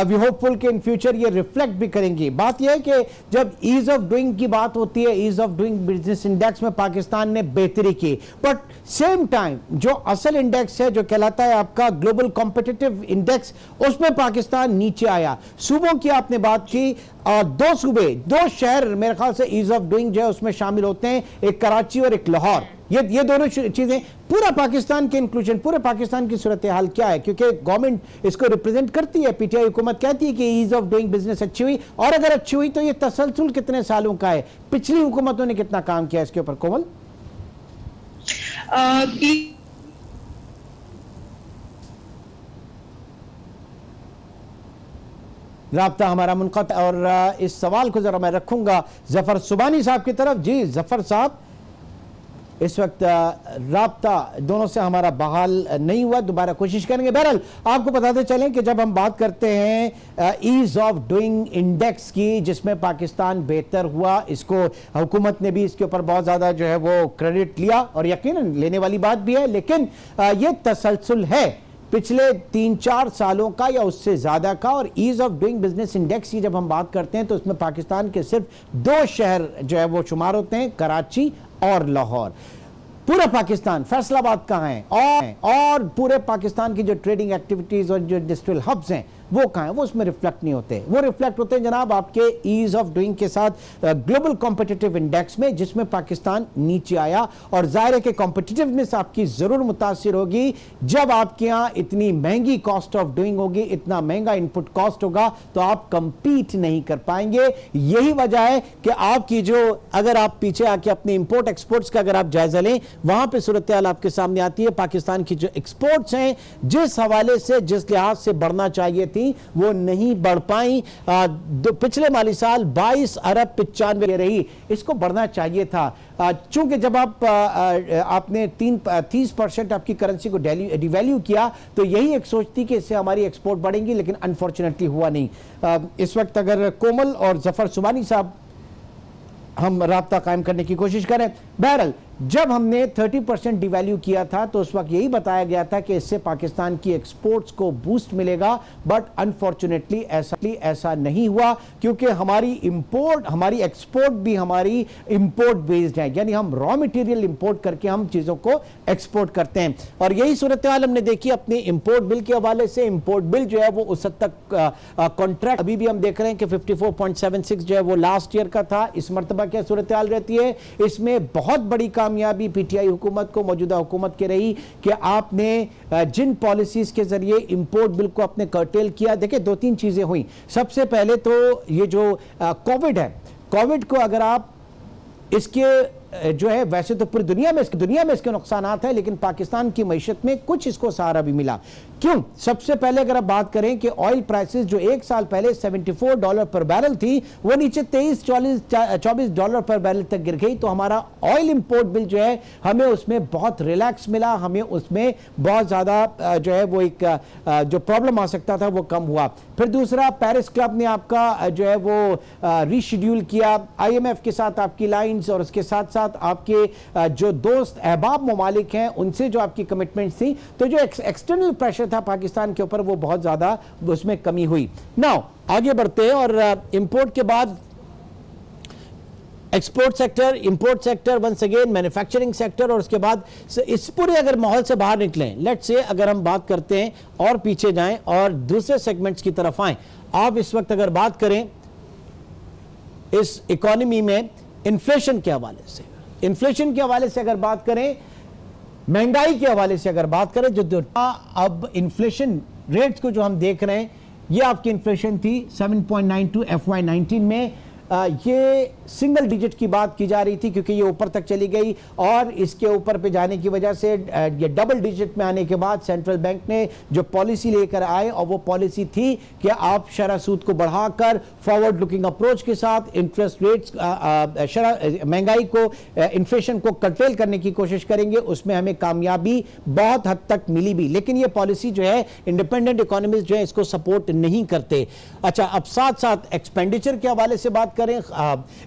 वी होपफुल के इन फ्यूचर ये रिफ्लेक्ट भी करेंगी। बात यह है कि जब ईज ऑफ डूइंग की बात होती है, ease of doing business index में पाकिस्तान ने बेहतरी की, बट सेम टाइम जो असल इंडेक्स है जो कहलाता है आपका ग्लोबल कॉम्पिटिटिव इंडेक्स, उसमें पाकिस्तान नीचे आया। सूबों की आपने बात की, दो सूबे, दो शहर मेरे ख्याल से ईज ऑफ डूइंग जो है उसमें शामिल होते हैं, एक कराची और एक लाहौर। ये दोनों चीजें पूरा पाकिस्तान के इंक्लूजन, पूरे पाकिस्तान की सूरत हाल क्या है, क्योंकि गवर्नमेंट इसको रिप्रेजेंट करती है, पीटीआई हुकूमत कहती है कि ईज ऑफ डूइंग बिजनेस अच्छी हुई, और अगर अच्छी हुई तो ये तसलसल कितने सालों का है, पिछली हुकूमतों ने कितना काम किया इसके ऊपर? कोमल, राब्ता हमारा मुनक़त, और इस सवाल को जरा मैं रखूंगा जफर सुबानी साहब की तरफ। जी जफर साहब, इस वक्त राब्ता दोनों से हमारा बहाल नहीं हुआ, दोबारा कोशिश करेंगे। बहरहाल आपको बताते चलें कि जब हम बात करते हैं ईज ऑफ डूइंग इंडेक्स की, जिसमें पाकिस्तान बेहतर हुआ, इसको हुकूमत ने भी इसके ऊपर बहुत ज़्यादा जो है वो क्रेडिट लिया, और यकीनन लेने वाली बात भी है, लेकिन ये तसलसल है पिछले 3-4 सालों का या उससे ज़्यादा का। और ease of doing business index की जब हम बात करते हैं तो उसमें पाकिस्तान के सिर्फ 2 शहर जो है वो शुमार होते हैं, कराची और लाहौर। पूरा पाकिस्तान, फैसलाबाद कहाँ है, और पूरे पाकिस्तान की जो ट्रेडिंग एक्टिविटीज और जो इंडस्ट्रियल हब्स हैं वो कहाँ हैं, वो उसमें रिफ्लेक्ट नहीं होते। वो रिफ्लेक्ट होते हैं जनाब आपके ईज ऑफ डूइंग के साथ ग्लोबल कॉम्पिटिटिव इंडेक्स में, जिसमें पाकिस्तान नीचे आया। और जाहिर है कि कॉम्पिटिटिवनेस आपकी जरूर मुतासिर होगी जब आपके यहाँ इतनी महंगी कॉस्ट ऑफ डूइंग होगी, इतना महंगा इनपुट कॉस्ट होगा, तो आप कंपीट नहीं कर पाएंगे। यही वजह है कि आपकी जो, अगर आप पीछे आके अपने इंपोर्ट एक्सपोर्ट्स का अगर आप जायजा लें, वहां पे सूरत हाल आपके सामने आती है। पाकिस्तान की जो एक्सपोर्ट्स हैं, जिस हवाले से, जिस लिहाज से बढ़ना चाहिए थी, वो नहीं बढ़ पाई। पिछले माली साल 22 अरब 95 रही, इसको बढ़ना चाहिए था। चूंकि जब आपने 30% आपकी करेंसी को डिवैल्यू किया, तो यही एक सोच थी कि इससे हमारी एक्सपोर्ट बढ़ेंगी, लेकिन अनफॉर्चुनेटली हुआ नहीं। इस वक्त अगर कोमल और जफर सुबानी साहब हम राब्ता कायम करने की कोशिश करें। बहरहाल जब हमने 30% डिवैल्यू किया था तो उस वक्त यही बताया गया था कि इससे पाकिस्तान की एक्सपोर्ट्स को बूस्ट मिलेगा, बट अनफॉर्चुनेटली ऐसा नहीं हुआ, क्योंकि हमारी इंपोर्ट, हमारी एक्सपोर्ट भी हमारी इंपोर्ट बेस्ड है, यानी हम रॉ मटेरियल इंपोर्ट करके हम चीज़ों को एक्सपोर्ट करते हैं। और यही सूरत हाल हमने देखी अपने इंपोर्ट बिल के हवाले से। इंपोर्ट बिल जो है वो उस हद तक कॉन्ट्रैक्ट अभी भी हम देख रहे हैं कि 54.76 जो है वो लास्ट ईयर का था। इस मरतबा क्या सूरत हाल रहती है, इसमें बहुत बड़ी कामयाबी पीटीआई हुकूमत को, मौजूदा हुकूमत के रही कि आपने जिन पॉलिसीज के जरिए इंपोर्ट बिल को आपने कर्टेल किया। देखिए 2-3 चीजें हुई। सबसे पहले तो ये जो कोविड है, कोविड को अगर आप इसके जो है, वैसे तो पूरी दुनिया में इसके नुकसानात हैं, लेकिन पाकिस्तान की मईशत में कुछ इसको सहारा भी मिला। क्यों? सबसे पहले अगर आप बात करें कि ऑयल प्राइसेस जो एक साल पहले $74 पर बैरल थी, वो नीचे $23-24 पर बैरल तक गिर गई। तो हमारा ऑयल इंपोर्ट बिल जो है, हमें उसमें बहुत रिलैक्स मिला, हमें उसमें बहुत ज़्यादा जो है वो एक जो प्रॉब्लम आ सकता था वो कम हुआ। फिर दूसरा, पेरिस क्लब ने आपका जो है वो रीशेड्यूल किया, IMF के साथ आपकी लाइन्स, और उसके साथ साथ आपके जो दोस्त अहबाब ममालिक हैं उनसे जो आपकी कमिटमेंट्स थी, तो जो एक्सटर्नल प्रेशर था पाकिस्तान के ऊपर वो बहुत ज्यादा, उसमें कमी हुई। नाउ आगे बढ़ते हैं, और इंपोर्ट के बाद export sector, import sector, once again manufacturing sector, और उसके बाद इस पूरे अगर माहौल से बाहर निकलें, लेट्स से अगर हम बात करते हैं और पीछे जाएं और दूसरे सेगमेंट्स की तरफ आएं। आप इस वक्त अगर बात करें इस इकोनॉमी में इन्फ्लेशन के हवाले से, इन्फ्लेशन के हवाले से अगर बात करें, महंगाई के हवाले से अगर बात करें, जो अब इन्फ्लेशन रेट्स को जो हम देख रहे हैं, ये आपकी इन्फ्लेशन थी 7.92 FY19 में। ये सिंगल डिजिट की बात की जा रही थी क्योंकि ये ऊपर तक चली गई और इसके ऊपर पे जाने की वजह से ये डबल डिजिट में आने के बाद सेंट्रल बैंक ने जो पॉलिसी लेकर आए और वो पॉलिसी थी कि आप शरह सूद को बढ़ाकर फॉरवर्ड लुकिंग अप्रोच के साथ इंटरेस्ट रेट्स महंगाई को इन्फ्लेशन को कंट्रोल करने की कोशिश करेंगे। उसमें हमें कामयाबी बहुत हद तक मिली भी, लेकिन ये पॉलिसी जो है इंडिपेंडेंट इकोनॉमिस्ट जो है इसको सपोर्ट नहीं करते। अच्छा, अब साथ साथ एक्सपेंडिचर के हवाले से बात करें,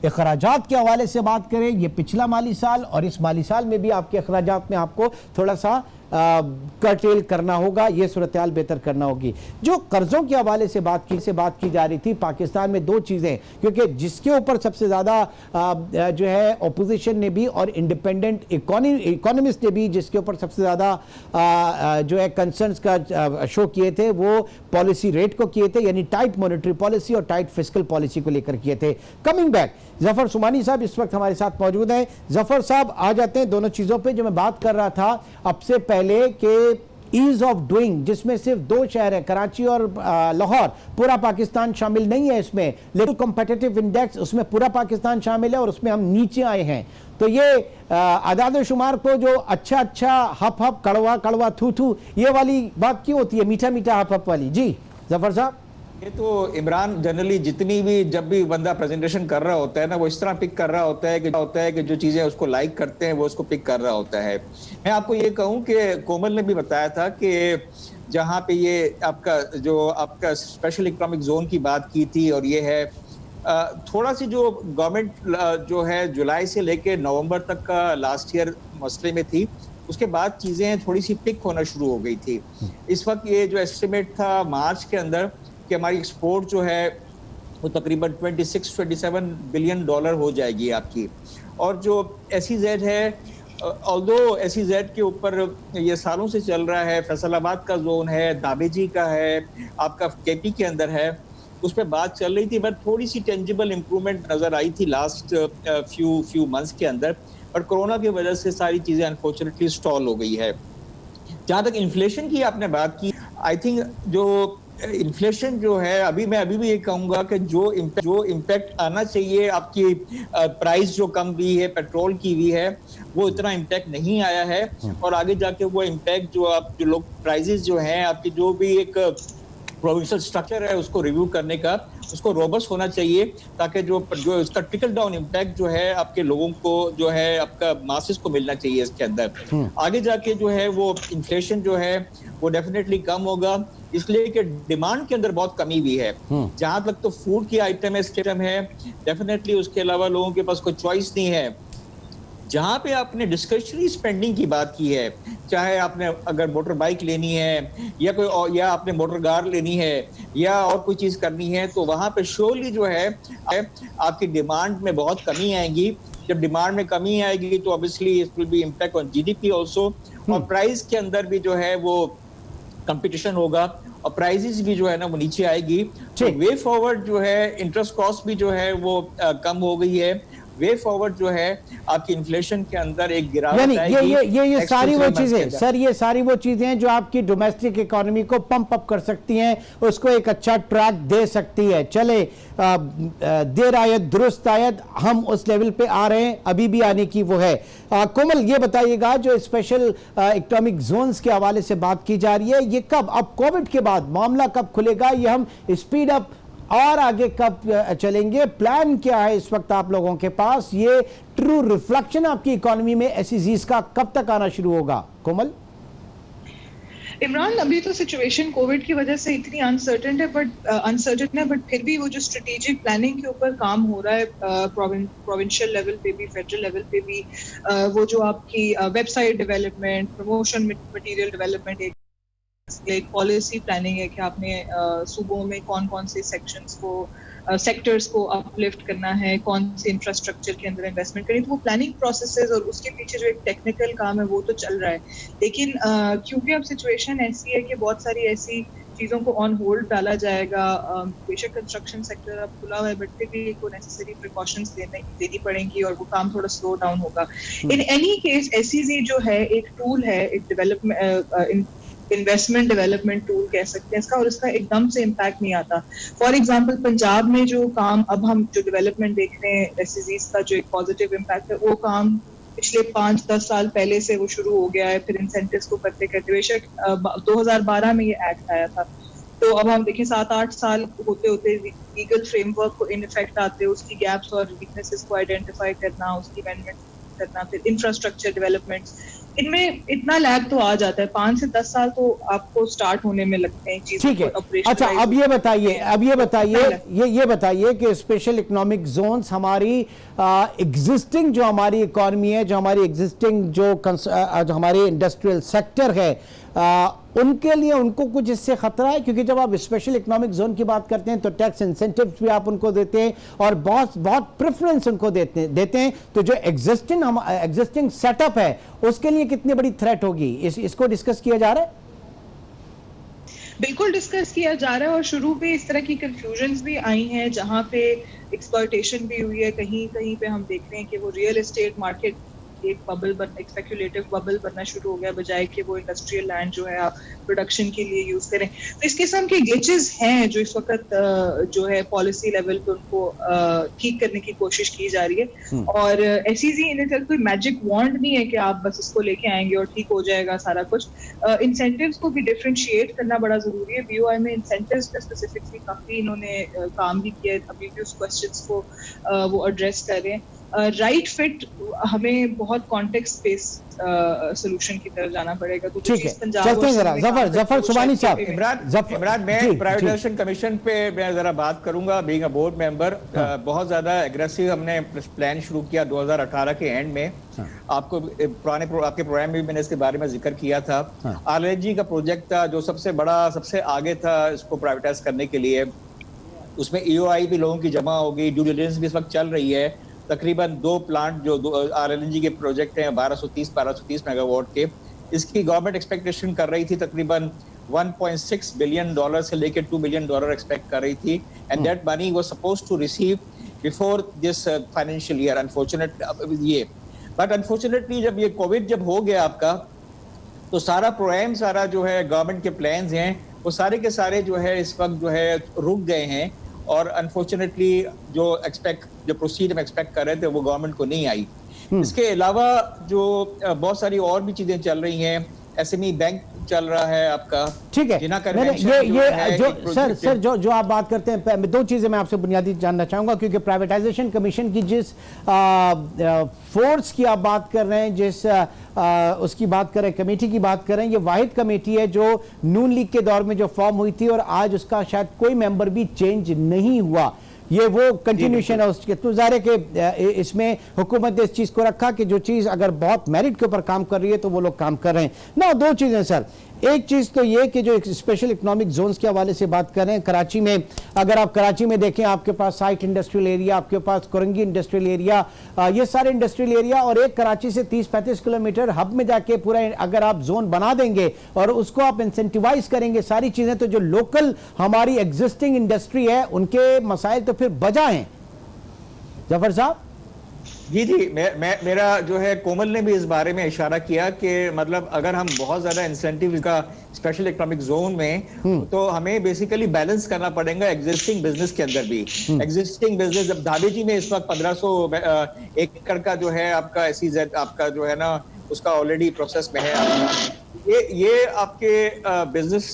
अखराजात के हवाले से बात करें, ये पिछला माली साल और इस माली साल में भी आपके अखराजात में आपको थोड़ा सा कर्टेल करना होगा, ये सूरत हाल बेहतर करना होगी। जो कर्जों के हवाले से बात की जा रही थी, पाकिस्तान में दो चीज़ें, क्योंकि जिसके ऊपर सबसे ज़्यादा जो है अपोजिशन ने भी और इंडिपेंडेंट इकोनॉमिस्ट ने भी जिसके ऊपर सबसे ज़्यादा जो है कंसर्न्स का शो किए थे वो पॉलिसी रेट को किए थे, यानी टाइट मॉनेटरी पॉलिसी और टाइट फिस्कल पॉलिसी को लेकर किए थे। कमिंग बैक, जफर सुमानी साहब इस वक्त हमारे साथ मौजूद हैं। जफर साहब, आ जाते हैं दोनों चीज़ों पे जो मैं बात कर रहा था अब से पहले कि ईज ऑफ डूइंग, जिसमें सिर्फ दो शहर है कराची और लाहौर, पूरा पाकिस्तान शामिल नहीं है इसमें, लेकिन कॉम्पिटिटिव इंडेक्स उसमें पूरा पाकिस्तान शामिल है और उसमें हम नीचे आए हैं। तो ये आदाद शुमार को जो अच्छा अच्छा हप हप कड़वा कड़वा थू थू ये वाली बात क्यों होती है, मीठा मीठा हप हप वाली? जी जफर साहब। ये तो इमरान जनरली जितनी भी जब भी बंदा प्रेजेंटेशन कर रहा होता है ना, वो इस तरह पिक कर रहा होता है कि जो चीजें उसको लाइक करते हैं वो उसको पिक कर रहा होता है। मैं आपको ये कहूँ कि कोमल ने भी बताया था कि जहाँ पे ये आपका स्पेशल इकोनॉमिक जोन की बात की थी, और ये है थोड़ा सी जो गवर्नमेंट जो है जुलाई से लेके नवंबर तक का लास्ट ईयर मसले में थी, उसके बाद चीजें थोड़ी सी पिक होना शुरू हो गई थी। इस वक्त ये जो एस्टिमेट था मार्च के अंदर कि हमारी एक्सपोर्ट जो है वो तकरीबन 26-27 बिलियन डॉलर हो जाएगी आपकी। और जो SEZ है, ऑल्दो SEZ के ऊपर ये सालों से चल रहा है, फैसलाबाद का जोन है, दाबेजी का है, आपका KP के अंदर है, उस पर बात चल रही थी, बट थोड़ी सी टेंजिबल इंप्रूवमेंट नजर आई थी लास्ट फ्यू मंथ्स के अंदर, और कोरोना की वजह से सारी चीजें अनफॉर्चुनेटली स्टॉल हो गई है। जहाँ तक इन्फ्लेशन की आपने बात की, आई थिंक जो इन्फ्लेशन जो है, मैं अभी भी ये कहूंगा कि जो इम्पैक्ट आना चाहिए आपकी प्राइस जो कम हुई है पेट्रोल की भी है, वो इतना इम्पैक्ट नहीं आया है। और आगे जाके वो इम्पैक्ट जो लोग प्राइसेस जो हैं आपकी, जो भी एक प्रोविंशियल स्ट्रक्चर है उसको रिव्यू करने का, उसको रोबस्ट होना चाहिए, ताकि जो इसका ट्रिकल डाउन इम्पैक्ट जो है आपके लोगों को जो है आपका मासेस को मिलना चाहिए इसके अंदर। आगे जाके जो है वो इन्फ्लेशन जो है वो डेफिनेटली कम होगा, इसलिए कि डिमांड के अंदर बहुत कमी भी है। जहां तक तो फूड की आइटम है डेफिनेटली, उसके अलावा लोगों के पास कोई चॉइस नहीं है। जहाँ पे आपने डिस्क्रिशनरी स्पेंडिंग की बात की है, चाहे आपने अगर मोटर बाइक लेनी है या आपने मोटर कार लेनी है या और कोई चीज करनी है, तो वहां पे श्योरली जो है आपकी डिमांड में बहुत कमी आएगी। जब डिमांड में कमी आएगी तो obviously it will be impact on GDP also, और प्राइस के अंदर भी जो है वो कंपटीशन होगा और प्राइसेस भी जो है ना वो नीचे आएगी। तो वे फॉरवर्ड जो है इंटरेस्ट कॉस्ट भी जो है वो कम हो गई है। वे फॉरवर्ड जो है आपकी इन्फ्लेशन के अंदर एक गिरावट आएगी। ये सारी वो चीजें सर, ये सारी वो चीजें हैं जो आपकी डोमेस्टिक इकोनॉमी को पंप अप कर सकती हैं, उसको एक अच्छा ट्रैक दे सकती है। चले देर आयत दुरुस्त आयत, हम उस लेवल पे आ रहे हैं, अभी भी आने की वो है। कोमल ये बताइएगा, जो स्पेशल इकोनॉमिक जोन्स के हवाले से बात की जा रही है, ये कब, अब कोविड के बाद मामला कब खुलेगा, ये हम स्पीड अप और आगे कब चलेंगे, प्लान क्या है इस वक्त आप लोगों के पास, ये ट्रू रिफ्लेक्शन आपकी इकोनॉमी में SEZs का कब तक आना शुरू होगा? कोमल। इमरान, अभी तो सिचुएशन कोविड की वजह से इतनी अनसर्टेन है, बट फिर भी वो जो स्ट्रेटेजिक प्लानिंग के ऊपर काम हो रहा है प्रोविंशियल लेवल पे भी, फेडरल लेवल पे भी, वो जो आपकी website development, promotion material development, एक पॉलिसी प्लानिंग है कि आपने सूबों में कौन कौन से सेक्टर्स को अपलिफ्ट करना है, कौन से इंफ्रास्ट्रक्चर के अंदर इन्वेस्टमेंट करनी, तो वो प्लानिंग प्रोसेसेस और उसके पीछे जो एक टेक्निकल काम है वो तो चल रहा है। लेकिन क्योंकि अब सिचुएशन ऐसी है कि बहुत सारी ऐसी चीज़ों को ऑन होल्ड डाला जाएगा, बेशक कंस्ट्रक्शन सेक्टर अब खुला हुआ है, बट फिर भी को नेसेसरी प्रिकॉशंस देनी पड़ेंगी और वो काम थोड़ा स्लो डाउन होगा। इन एनी केस SEZ जो है एक टूल है, एक डेवलपमेंट इन्वेस्टमेंट डेवलपमेंट टूल कह सकते हैं इसका, और इसका एकदम से इम्पैक्ट नहीं आता। फॉर एग्जांपल पंजाब में जो काम अब हम जो डेवलपमेंट देख रहे हैं एसईजीज का जो एक पॉजिटिव इम्पैक्ट है, वो काम पिछले 5-10 साल पहले से वो शुरू हो गया है। फिर इंसेंटिव्स को करते करते बेशक 2012 में ये एक्ट आया था, तो अब हम देखें 7-8 साल होते होते लीगल फ्रेमवर्क को इन इफेक्ट आते, उसकी गैप्स और वीकनेसेस को आइडेंटिफाई करना, उसकी अमेंडमेंट करना, फिर इंफ्रास्ट्रक्चर डेवलपमेंट्स, इनमें इतना लैग तो आ जाता है। 5 से 10 साल तो आपको स्टार्ट होने में लगते हैं चीजें। ठीक है, अच्छा अब ये बताइए कि स्पेशल इकोनॉमिक जोन्स हमारी एग्जिस्टिंग जो हमारी इकोनॉमी है, जो हमारी एग्जिस्टिंग जो हमारे इंडस्ट्रियल सेक्टर है, उनके लिए उनको कुछ इससे खतरा है? क्योंकि जब आप स्पेशल इकोनॉमिक जोन की बात करते हैं तो टैक्स इंसेंटिव्स भी आप उनको देते हैं और बहुत प्रेफरेंस उनको देते हैं, तो जो एग्जिस्टिंग सेटअप है उसके लिए कितनी बड़ी थ्रेट होगी? इसको डिस्कस किया जा रहा है? बिल्कुल डिस्कस किया जा रहा है, और शुरू पे इस तरह की कंफ्यूजन्स भी आई हैं जहाँ पे एक्सप्लॉयटेशन भी हुई है। कहीं कहीं पे हम देख रहे हैं कि वो रियल एस्टेट मार्केट एक स्पेक्युलेटिव बबल बनना शुरू हो गया, बजाय कि वो इंडस्ट्रियल लैंड जो है आप प्रोडक्शन के लिए यूज करें। तो इस किस्म के ग्लिचेस हैं जो इस वक्त जो है पॉलिसी लेवल पे उनको ठीक करने की कोशिश की जा रही है। और एसईजी इन कोई मैजिक वॉन्ड नहीं है कि आप बस इसको लेके आएंगे और ठीक हो जाएगा सारा कुछ। इंसेंटिव्स को भी डिफरेंशिएट करना बड़ा जरूरी है। बीओआई में इंसेंटिव्स पे स्पेसिफिकली काफी इन्होंने काम भी किया है, अभी भी उस क्वेश्चंस को वो एड्रेस कर रहे हैं। राइट फिट हमें बहुत कॉन्टेक्स्ट बेस्ड सॉल्यूशन की तरफ जाना पड़ेगा। तो ठीक है, चलते हैं जरा जफर सुबानी साहब। इमरान, मैं प्राइवेटाइजेशन कमीशन पे मैं जरा बात करूंगा। बीइंग अ बोर्ड मेंबर, बहुत ज्यादा एग्रेसिव हमने प्लान शुरू किया 2018 के एंड में। आपको आपके प्रोग्राम में भी मैंने इसके बारे में जिक्र किया था। आरएलएनजी का प्रोजेक्ट था जो सबसे बड़ा, सबसे आगे था इसको प्राइवेटाइज करने के लिए। उसमें ईओआई भी लोगों की जमा हो गई, ड्यू डिलिजेंस भी इस वक्त चल रही है। तकरीबन 2 प्लांट जो आरएलएनजी के प्रोजेक्ट हैं 1230 मेगावाट के, इसकी गवर्नमेंट एक्सपेक्टेशन कर रही थी तकरीबन $1.6 बिलियन से लेकर $2 बिलियन एक्सपेक्ट कर रही थी, and that money was supposed to receive before this financial year. But unfortunately जब ये कोविड जब हो गया आपका, तो सारा प्रोग्राम, सारा जो है गवर्नमेंट के प्लान्स हैं, वो सारे के सारे जो है इस वक्त जो है रुक गए हैं। और अनफॉर्चुनेटली जो प्रोसीड हम एक्सपेक्ट कर रहे थे वो गवर्नमेंट को नहीं आई। इसके अलावा जो बहुत सारी और भी चीजें चल रही हैं, एसएमई बैंक चल रहा है आपका। ठीक है, सर जो आप बात करते हैं, 2 चीजें मैं आपसे बुनियादी जानना चाहूंगा, क्योंकि प्राइवेटाइजेशन कमीशन की जिस फोर्स की आप बात कर रहे हैं, जिस उसकी बात करें, कमेटी की बात करें, ये वाहिद कमेटी है जो नून लीग के दौर में जो फॉर्म हुई थी और आज उसका शायद कोई मेंबर भी चेंज नहीं हुआ। ये वो कंटिन्यूशन है उसके। तो ज़ाहिर है कि इसमें हुकूमत ने इस चीज़ को रखा कि जो चीज़ अगर बहुत मेरिट के ऊपर काम कर रही है तो वो लोग काम कर रहे हैं ना। 2 चीज़ें सर, एक चीज़ तो ये कि जो एक स्पेशल इकोनॉमिक जोन्स के हवाले से बात कर रहे हैं, कराची में अगर आप कराची में देखें, आपके पास साइट इंडस्ट्रियल एरिया, आपके पास कोरंगी इंडस्ट्रियल एरिया, ये सारे इंडस्ट्रियल एरिया, और एक कराची से 30-35 किलोमीटर हब में जाके पूरा अगर आप जोन बना देंगे और उसको आप इंसेंटिवाइज करेंगे सारी चीज़ें, तो जो लोकल हमारी एग्जिस्टिंग इंडस्ट्री है उनके मसाइल तो फिर बजा हैं। जफर साहब। जी, मेरा जो है कोमल ने भी इस बारे में इशारा किया कि मतलब अगर हम बहुत ज्यादा इंसेंटिव का स्पेशल इकोनॉमिक जोन में, तो हमें बेसिकली बैलेंस करना पड़ेगा एग्जिस्टिंग बिजनेस के अंदर भी। एग्जिस्टिंग बिजनेस, जब धाबेजी में इस वक्त 1500 एकड़ का जो है आपका एसईजेड आपका जो है ना उसका ऑलरेडी प्रोसेस में है। ये आपके बिजनेस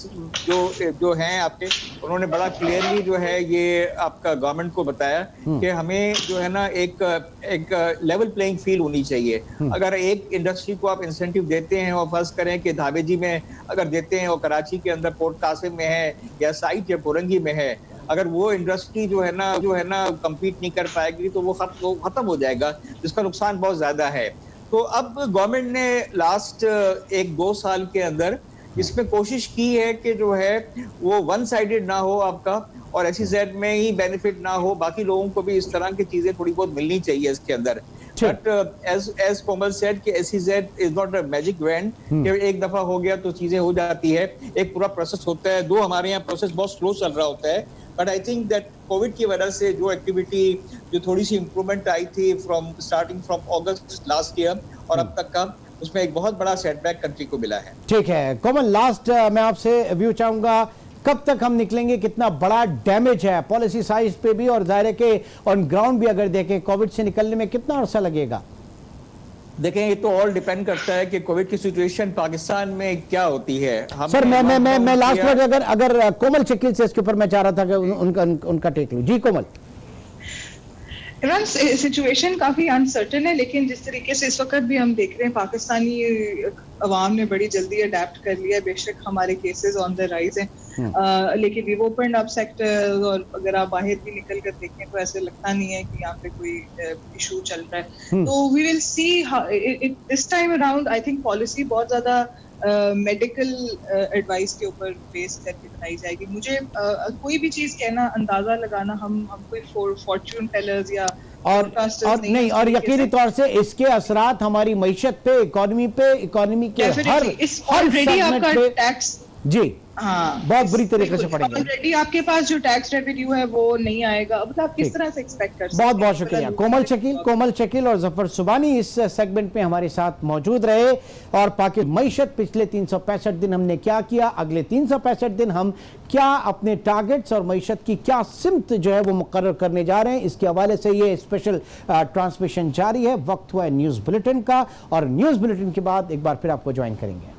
जो हैं आपके, उन्होंने बड़ा क्लियरली जो है ये आपका गवर्नमेंट को बताया कि हमें जो है ना एक लेवल प्लेइंग फील्ड होनी चाहिए। अगर एक इंडस्ट्री को आप इंसेंटिव देते हैं और फर्ज करें कि धाबेजी में अगर देते हैं और कराची के अंदर पोर्ट कासिम में है या साइट या पुरंगी में है, अगर वो इंडस्ट्री जो है ना कम्पीट नहीं कर पाएगी तो वो खत्म हो जाएगा, जिसका नुकसान बहुत ज्यादा है। तो अब गवर्नमेंट ने लास्ट 1-2 साल के अंदर इसमें कोशिश की है कि जो है वो वन साइडेड ना हो आपका, और एसईजेड में ही बेनिफिट ना हो, बाकी लोगों को भी इस तरह की चीजें थोड़ी बहुत मिलनी चाहिए इसके अंदर। बट एज कोमल सेड कि SEZ is not a magic wand कि एक दफा हो गया तो चीजें हो जाती है। एक पूरा प्रोसेस होता है। 2 हमारे यहाँ प्रोसेस बहुत स्लो चल रहा होता है, but I think that Covid की वजह से जो एक्टिविटी जो थोड़ी सी इंप्रूवमेंट आई थी starting from August last year और अब तक का, उसमें एक बहुत बड़ा सेटबैक कंट्री को मिला है। ठीक है कोमल, लास्ट मैं आपसे व्यू चाहूंगा, कब तक हम निकलेंगे, कितना बड़ा डैमेज है पॉलिसी साइज पे भी और दायरे के ऑन ग्राउंड भी अगर देखें, कोविड से निकलने में कितना अरसा लगेगा? देखें ये तो ऑल डिपेंड करता है कि कोविड की सिचुएशन पाकिस्तान में क्या होती है। सर मैं लास्ट वर्ड अगर कोमल शकील से इसके ऊपर मैं चाह रहा था कि उनका टेक लूं। जी कोमल। इमरान, सिचुएशन काफी अनसर्टेन है, लेकिन जिस तरीके से इस वक्त भी हम देख रहे हैं पाकिस्तानी अवाम ने बड़ी जल्दी अडेप्ट कर लिया है। बेशक हमारे केसेस ऑन द राइज हैं, लेकिन वी ओपन अप सेक्टर और अगर आप बाहर भी निकल कर देखें तो ऐसे लगता नहीं है कि यहाँ पे कोई इशू चल रहा है। तो we will see this time around I think policy बहुत ज्यादा मेडिकल एडवाइस के ऊपर बेस करके बनाई जाएगी। मुझे कोई भी चीज कहना, अंदाजा लगाना, हम कोई फॉर्च्यून टेलर्स या और नहीं, और यकीनी तौर से इसके असरात हमारी मईशत पे, इकोनॉमी के हर ऑलरेडी आपका टैक्स जी हाँ बहुत बुरी तरीके से पड़ेंगे। ऑलरेडी आपके पास जो टैक्स रेवेन्यू है वो नहीं आएगा। मतलब आप किस तरह से एक्सपेक्ट कर सकते हैं? बहुत बहुत शुक्रिया कोमल शकील और जफर सुबानी इस सेगमेंट में हमारे साथ मौजूद रहे। और पाकिस्तान मईशत पिछले 365 दिन हमने क्या किया, अगले 365 दिन हम क्या अपने टारगेट्स और मईशत की क्या सिमत जो है वो मुकर्रर करने जा रहे हैं, इसके हवाले से ये स्पेशल ट्रांसमिशन जारी है। वक्त हुआ है न्यूज़ बुलेटिन का, और न्यूज़ बुलेटिन के बाद एक बार फिर आपको ज्वाइन करेंगे।